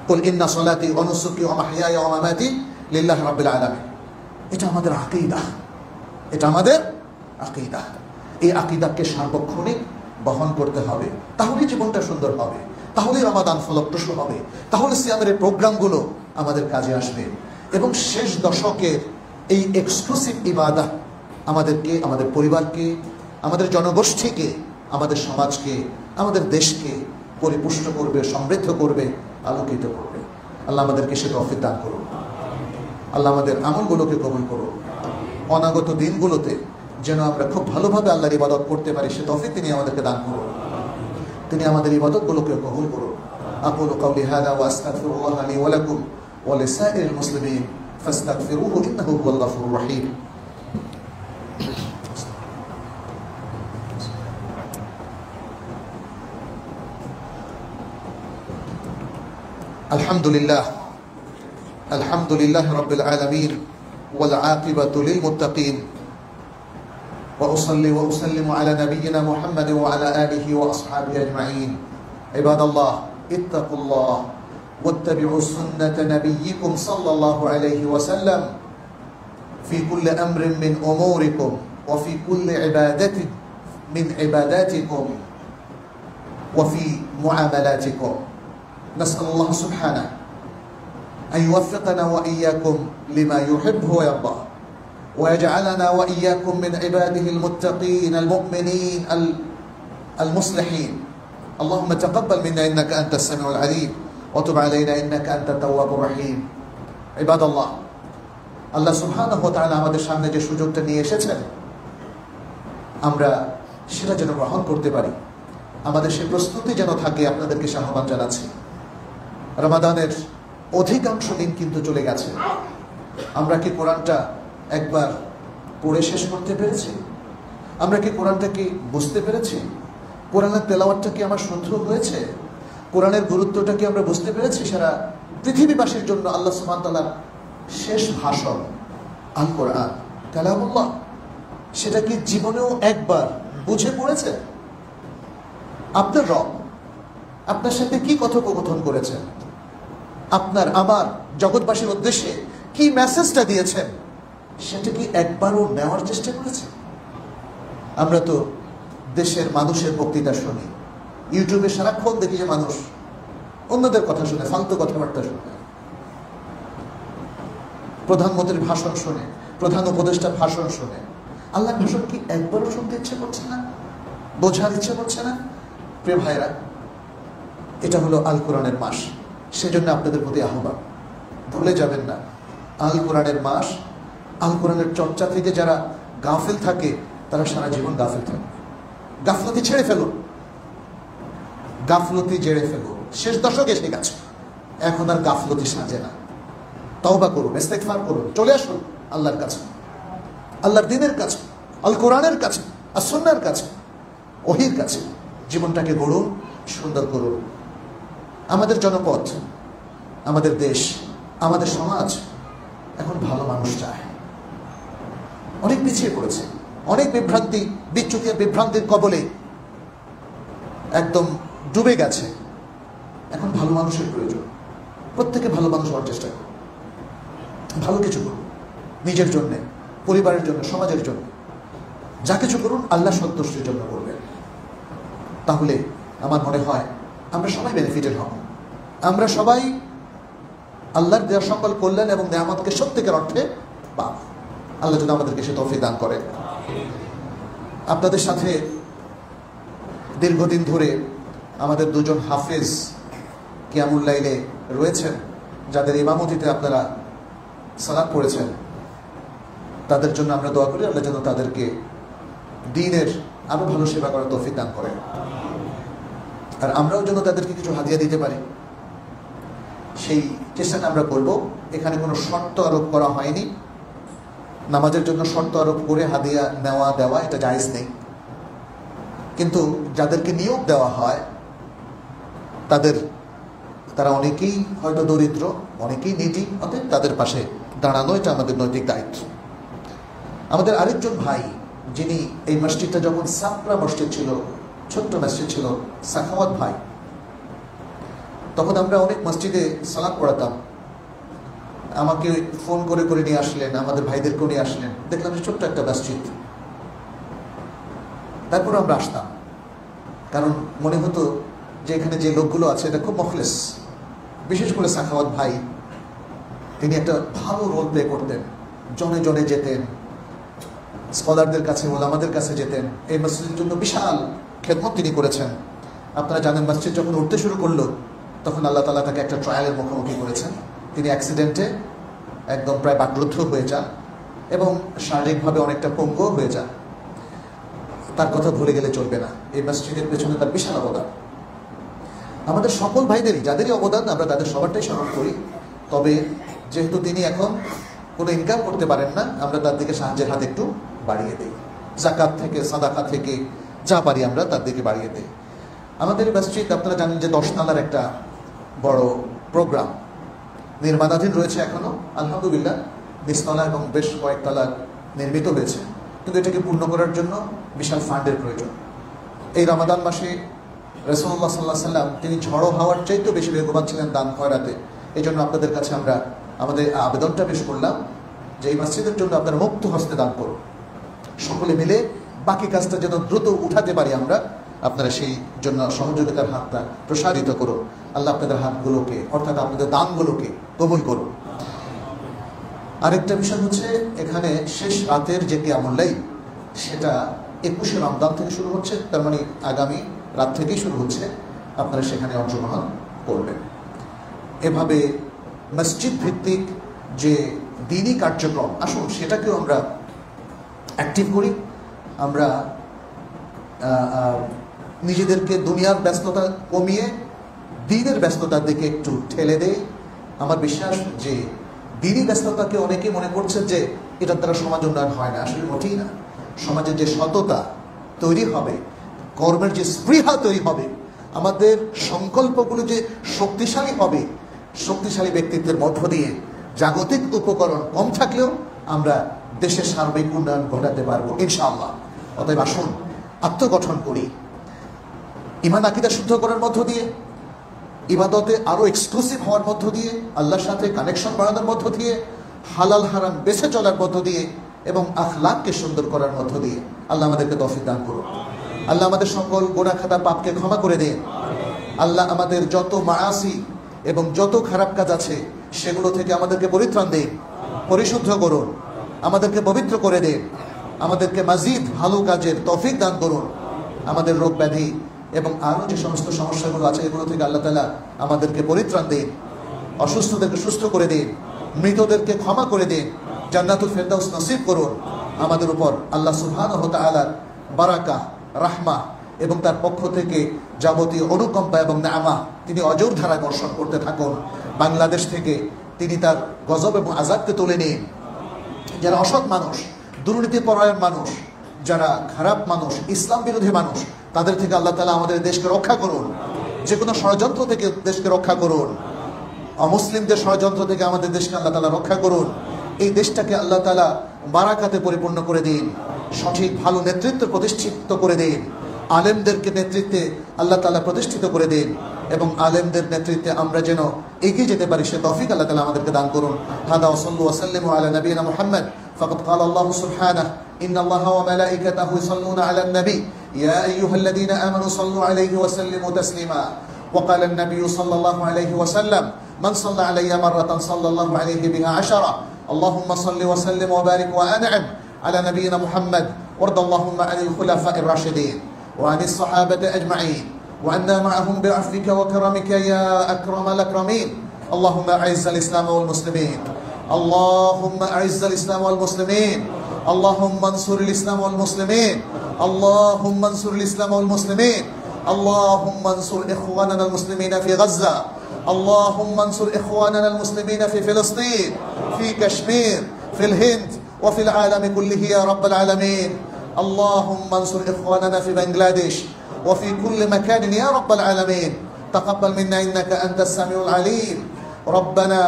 কুল ইন্না সালাতি ওয়া নুসুকি ওয়া মাহইয়ায়া ওয়া মামাতি লিল্লাহি রাব্বিল আলামিন। এটা আমাদের আকীদা, এটা আমাদের আকীদা। এই আকীদাকে সার্বক্ষণিক বহন করতে হবে, তাহলেই জীবনটা সুন্দর হবে, তাহলেই রমাদান ফলপ্রসূ হবে, তাহলে সিয়ামের এই প্রোগ্রামগুলো আমাদের কাজে আসবে। এবং শেষ দশকের এই এক্সক্লুসিভ ইবাদত আমাদেরকে, আমাদের পরিবারকে, আমাদের জনগোষ্ঠীকে, আমাদের সমাজকে, আমাদের দেশকে পরিপুষ্ট করবে, সমৃদ্ধ করবে, আলোকিত করবে। আল্লাহ আমাদেরকে সে তৌফিক দান করুন। আল্লাহ আমাদের আমলগুলোকে কবুল করুন। অনাগত দিনগুলোতে যেন আমরা খুব ভালোভাবে আল্লাহর ইবাদত করতে পারি, সে তৌফিক তিনি আমাদেরকে দান করুন। তিনি আমাদের ইবাদতগুলোকে কবুল করুন। আকুলু কাওলি হাযা ওয়া আস্তাগফিরুল্লাহ লি ওয়া লাকুম ওয়া লিসাইরিল মুসলিমিন ফাস্তাগফিরুহু ইন্নাহু হুয়াল গফুরুর রহিম। আলহামদুলিল্লাহ, আলহামদুলিল্লাহ রাব্বিল আলামিন ওয়াল আকিবাতু লিল মুত্তাকিন। وأصلي وأسلم على نبينا محمد وعلى آله وأصحابه أجمعين. عباد الله، اتقوا الله واتبعوا سنة نبيكم صلى الله عليه وسلم في كل أمر من أموركم وفي كل عبادة من عباداتكم وفي معاملاتكم. نسأل الله سبحانه أن يوفقنا وإياكم لما يحب ويرضى، ويجعلنا وإياكم من عباده المتقين المؤمنين المصلحين. اللهم تقبل منا إنك أنت السميع العليم وتب علينا إنك أنت التواب الرحيم. عباد الله، আল্লাহ সুবহানাহু ওয়া তাআলা আমাদের সামনে যে সুযোগটা নিয়ে এসেছেন, আমরা সেটা যেন গ্রহণ করতে পারি, আমাদের সেই প্রস্তুতি যেন থাকে। আপনাদেরকে আহ্বান জানাচ্ছি, রমাদানের অধিকাংশ দিন কিন্তু চলে গেছে। আমরা কি কোরআনটা একবার পড়ে শেষ করতে পেরেছি? আমরা কি কোরআনটাকে বুঝতে পেরেছি? কোরআনের তেলাওয়াতটা কি আমার শুদ্ধ হয়েছে? কোরআনের গুরুত্বটা কি আমরা বুঝতে পেরেছি? সারা পৃথিবীবাসীর জন্য আল্লাহ সুবহানাহু ওয়া তাআলার শেষ ভাষণ আল কোরআন কালামুল্লাহ, সেটা কি জীবনেও একবার বুঝে পড়েছে? আপনার রব আপনার সাথে কি কথোপকথন করেছেন? আপনার আমার জগৎবাসীর উদ্দেশ্যে কি মেসেজটা দিয়েছেন, সেটা কি একবারও নেওয়ার চেষ্টা করেছে? আমরা তো দেশের মানুষের বক্তৃতা শুনি, ইউটিউবে সারাক্ষণ দেখি যে মানুষ অন্যদের কথা শুনে, ফালতু কথাবার্তা শুনে, প্রধানমন্ত্রীর ভাষণ শুনে, প্রধান উপদেষ্টার ভাষণ শুনে। আল্লাহর ভাষণ কি একবারও শুনতে ইচ্ছে করছে না, বোঝার ইচ্ছে করছে না? প্রিয় ভাইরা, এটা হলো আল কোরআনের মাস। সেজন্য আপনাদের প্রতি আহ্বান, ভুলে যাবেন না আল কোরআনের মাস। আল কোরআনের চর্চা থেকে যারা গাফিল থাকে, তারা সারা জীবন গাফিল থাকে। গাফলতি ছেড়ে ফেলুন, গাফলতি ঝেড়ে ফেলুন। শেষ দশক এসে গেছে, এখন আর গাফলতি সাজে না। তওবা করুন, ইস্তেগফার করুন, চলে আসুন আল্লাহর কাছে, আল্লাহর দ্বীনের কাছে, আল কোরআনের কাছে, আর সুন্নাহর কাছে, ওহীর কাছে। জীবনটাকে গড়ুন, সুন্দর করুন। আমাদের জনপদ, আমাদের দেশ, আমাদের সমাজ এখন ভালো মানুষ চায়। অনেক পিছিয়ে পড়েছে, অনেক বিভ্রান্তি, বিচ্যুতি, বিভ্রান্তির কবলে একদম ডুবে গেছে। এখন ভালো মানুষের প্রয়োজন। প্রত্যেকে ভালো মানুষ হওয়ার চেষ্টা করুন, ভালো কিছু করুন, নিজের জন্যে, পরিবারের জন্য, সমাজের জন্য। যা কিছু করুন আল্লাহ সন্তুষ্টির জন্য করবেন। তাহলে আমার মনে হয় আমরা সবাই বেনিফিটেড হব। আমরা সবাই আল্লাহর দেওয়া সকল কল্যাণ এবং নেয়ামতকে সত্যিকার অর্থে পাব। আল্লাহ যদি আমাদেরকে সে তৌফিক দান করেন। আপনাদের সাথে দীর্ঘদিন ধরে আমাদের দুজন হাফেজ কিয়ামুল লাইলে রয়েছেন, যাদের ইমামতিতে আপনারা সালাত পড়েছেন। তাদের জন্য আমরা দোয়া করি, আল্লাহ যেন তাদেরকে দ্বীনের আরো ভালো সেবা করার তৌফিক দান করেন। আর আমরাও যেন তাদেরকে কিছু হাদিয়া দিতে পারি, সেই চেষ্টাটা আমরা করব। এখানে কোনো শর্ত আরোপ করা হয়নি। নামাজের জন্য শর্ত আরোপ করে হাদিয়া নেওয়া দেওয়া এটা জায়েজ নেই। কিন্তু যাদেরকে নিয়োগ দেওয়া হয় তারা অনেকেই হয়তো দরিদ্র, অনেকেই নিডি, অতএব তাদের পাশে দাঁড়ানো এটা আমাদের নৈতিক দায়িত্ব। আমাদের আরেকজন ভাই, যিনি এই মসজিদটা যখন সাপরা মসজিদ ছিল, ছোট্ট মসজিদ ছিল, সাখাওয়াত ভাই, তখন আমরা অনেক মসজিদে সালাত পড়াতাম। আমাকে ফোন করে করে নিয়ে আসলেন, আমাদের ভাইদেরকেও নিয়ে আসলেন। দেখলাম ছোট্ট একটা মসজিদ, তারপর আমরা আসতাম। কারণ মনে হতো যে এখানে যে লোকগুলো আছে এটা খুব মখলেস। বিশেষ করে সাখাওয়াত ভাই, তিনি একটা ভালো রোল প্লে করতেন, জনে জনে যেতেন, স্কলারদের কাছে, ওলামাদের কাছে যেতেন। এই মসজিদের জন্য বিশাল খেদমত তিনি করেছেন। আপনারা জানেন, মসজিদ যখন উঠতে শুরু করলো তখন আল্লাহ তাআলা তাকে একটা ট্রায়ালের মুখোমুখি করেছেন। তিনি অ্যাক্সিডেন্টে একদম প্রায় বাকরুদ্ধ হয়ে যান এবং শারীরিকভাবে অনেকটা পঙ্গু হয়ে যান। তার কথা ভুলে গেলে চলবে না, এই মসজিদের পেছনে তার বিশাল অবদান। আমাদের সকল ভাইদেরই যাদেরই অবদান আমরা তাদের সবারটাই স্মরণ করি। তবে যেহেতু তিনি এখন কোনো ইনকাম করতে পারেন না, আমরা তার দিকে সাহায্যের হাত একটু বাড়িয়ে দিই। জাকাত থেকে, সাদাকা থেকে যা পারি আমরা তার দিকে বাড়িয়ে দিই। আমাদের মসজিদ আপনারা জানেন যে 10 তলার একটা বড় প্রোগ্রাম নির্মাণাধীন রয়েছে এখনো। আলহামদুলিল্লাহ, নিচতলা এবং বেশ কয়েকতলা নির্মিত হয়েছে, কিন্তু এটাকে পূর্ণ করার জন্য বিশাল ফান্ডের প্রয়োজন। এই রমাদান মাসে রাসূলুল্লাহ সাল্লাল্লাহু আলাইহি ওয়াসাল্লাম তিনি ঝড়ো হাওয়ার চাইতেও বেশি বেগবান ছিলেন দান খয়রাতে। এই জন্য আপনাদের কাছে আমরা আমাদের আবেদনটা পেশ করলাম যে এই মসজিদের জন্য আপনারা মুক্ত হস্তে দান করুন। সকলে মিলে বাকি কাজটা যেন দ্রুত উঠাতে পারি আমরা, আপনারা সেই জন্য সহযোগিতার হাতটা প্রসারিত করুন। আল্লাহ আপনাদের হাতগুলোকে, অর্থাৎ আপনাদের দানগুলোকে কবুল করুন। আরেকটা বিষয় হচ্ছে, এখানে শেষ রাতের যে কিয়ামুল লাইল সেটা 21শে রমজান থেকে শুরু হচ্ছে, তার মানে আগামী রাত থেকেই শুরু হচ্ছে। আপনারা সেখানে অংশগ্রহণ করবেন। এভাবে মসজিদ ভিত্তিক যে দ্বীনি কার্যক্রম, আসুন সেটাকেও আমরা অ্যাক্টিভ করি। আমরা নিজেদেরকে দুনিয়ার ব্যস্ততা কমিয়ে দ্বীনের ব্যস্ততার দিকে একটু ঠেলে দেই। আমার বিশ্বাস যে দ্বীনি ব্যস্ততাকে অনেকে মনে করছে যে এটার দ্বারা সমাজ উন্নয়ন হয় না। আসলে মোটেই না। সমাজের যে সততা তৈরি হবে, কর্মের যে স্পৃহা তৈরি হবে, আমাদের সংকল্পগুলো যে শক্তিশালী হবে, শক্তিশালী ব্যক্তিত্বের মধ্য দিয়ে জাগতিক উপকরণ কম থাকলেও আমরা দেশের সার্বিক উন্নয়ন ঘটাতে পারবো ইনশাআল্লাহ। অতএব আসুন আত্মগঠন করি, ঈমান আকীদা শুদ্ধ করার মধ্য দিয়ে, ইবাদতে আরো এক্সক্লুসিভ হওয়ার মধ্য দিয়ে, আল্লাহর সাথে কানেকশন বাড়ানোর মধ্য দিয়ে, হালাল হারাম বেছে চলার মধ্য দিয়ে এবং আখলাককে সুন্দর করার মধ্য দিয়ে। আল্লাহ আমাদেরকে তৌফিক দান করুন। আল্লাহ আমাদের সকল গুনাহ খাতা পাপকে ক্ষমা করে দেন। আল্লাহ আমাদের যত মাআসি এবং যত খারাপ কাজ আছে সেগুলো থেকে আমাদেরকে পরিত্রাণ দিন, পরিশুদ্ধ করুন, আমাদেরকে পবিত্র করে দেন, আমাদেরকে মাজিদ ভালো কাজের তৌফিক দান করুন। আমাদের রোগ ব্যাধি এবং আরও যে সমস্ত সমস্যাগুলো আছে এগুলো থেকে আল্লাহ তাআলা আমাদেরকে পরিত্রাণ দিন, অসুস্থদেরকে সুস্থ করে দিন, মৃতদেরকে ক্ষমা করে দিন, জান্নাতুল ফেরদাউস নসিব করুন। আমাদের উপর আল্লাহ সুবহানাহু ওয়া তাআলার বারাকা, রাহমা এবং তার পক্ষ থেকে যাবতীয় অনুকম্পা এবং নেয়ামত তিনি অজর ধারায় বর্ষণ করতে থাকুন। বাংলাদেশ থেকে তিনি তার গজব এবং আযাবকে তুলে নিন। যারা অসৎ মানুষ, দুর্নীতিপরায়ণ মানুষ, যারা খারাপ মানুষ, ইসলাম বিরোধী মানুষ, তাদের থেকে আল্লাহ তাআলা আমাদের দেশকে রক্ষা করুন। যে কোনো ষড়যন্ত্র থেকে দেশকে রক্ষা করুন। অমুসলিমদের ষড়যন্ত্র থেকে আমাদের দেশকে আল্লাহ তাআলা রক্ষা করুন। এই দেশটাকে আল্লাহ তাআলা বারাকাতে পরিপূর্ণ করে দিন, সঠিক ভালো নেতৃত্ব প্রতিষ্ঠিত করে দিন, আলেমদেরকে নেতৃত্বে আল্লাহ তাআলা প্রতিষ্ঠিত করে দিন এবং আলেমদের নেতৃত্বে আমরা যেন এগিয়ে যেতে পারি সে তৌফিক আল্লাহ তাআলা আমাদেরকে দান করুন। হাদা ওয়া সাল্লু ওয়া সাল্লিমু আলা নবিয়িনা মুহাম্মদ ফাকাদ ক্বালা আল্লাহু সুবহানাহু ইন্নাল্লাহা ওয়া মালাইকাতাহু ইউসাল্লুনা আলান নবী ইয়া আইয়ুহাল্লাযীনা আমানু সাল্লু আলাইহি ওয়া সাল্লিমু তাসলিমা ওয়া ক্বালা আন-নাবিয়্যু সাল্লাল্লাহু আলাইহি ওয়া সাল্লাম মান সাল্লা আলাইয়া মাররাতান সাল্লাল্লাহু আলাইহি বিহা আশারা আল্লাহুম্মা সাল্লি ওয়া সাল্লিম ওয়া বারিক ওয়া আন'ম আলা নবিয়িনা মুহাম্মদ ওয়ারদ আল্লাহুম্মা আনিল খুলাফা'iর রাশিদিন وعن الصحابة أجمعين وعنا معهم بعفوك وكرمك يا أكرم الأكرمين. اللهم أعز الإسلام والمسلمين، اللهم أعز الإسلام والمسلمين، اللهم انصر الإسلام والمسلمين، اللهم انصر الإسلام والمسلمين، اللهم انصر إخواننا المسلمين في غزة، اللهم انصر إخواننا المسلمين في فلسطين، في كشمير، في الهند وفي العالم كله يا رب العالمين. اللهم انصر إخواننا في بنغلاديش وفي كل مكان يا رب العالمين. تقبل منا إنك أنت السميع العليم. ربنا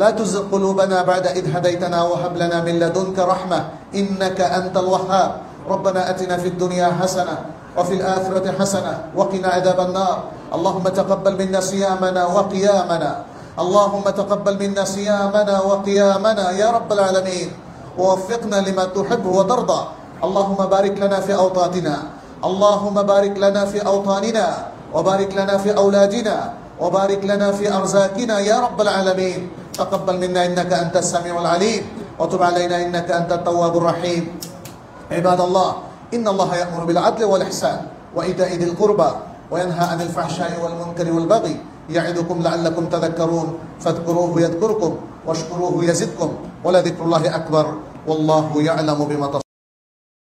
لا تزغ قلوبنا بعد إذ هديتنا وهب لنا من لدنك رحمة إنك أنت الوهاب. ربنا أتنا في الدنيا حسنة وفي الآخرة حسنة وقنا عذاب النار. اللهم تقبل منا صيامنا وقيامنا، اللهم تقبل منا صيامنا وقيامنا يا رب العالمين، ووفقنا لما تحب وترضى. اللهم بارك لنا في أوطاننا، اللهم بارك لنا في أوطاننا وبارك لنا في أولادنا وبارك لنا في أرزاقنا يا رب العالمين. تقبل منا إنك أنت السميع العليم وتب علينا إنك أنت التواب الرحيم. عباد الله، إن الله يأمر بالعدل والإحسان وإيتاء ذي القربى وينهى عن الفحشاء والمنكر والبغي يعظكم لعلكم تذكرون. فاذكروه يذكركم واشكروه يزدكم ولذكر الله أكبر والله يعلم بما تصنعون.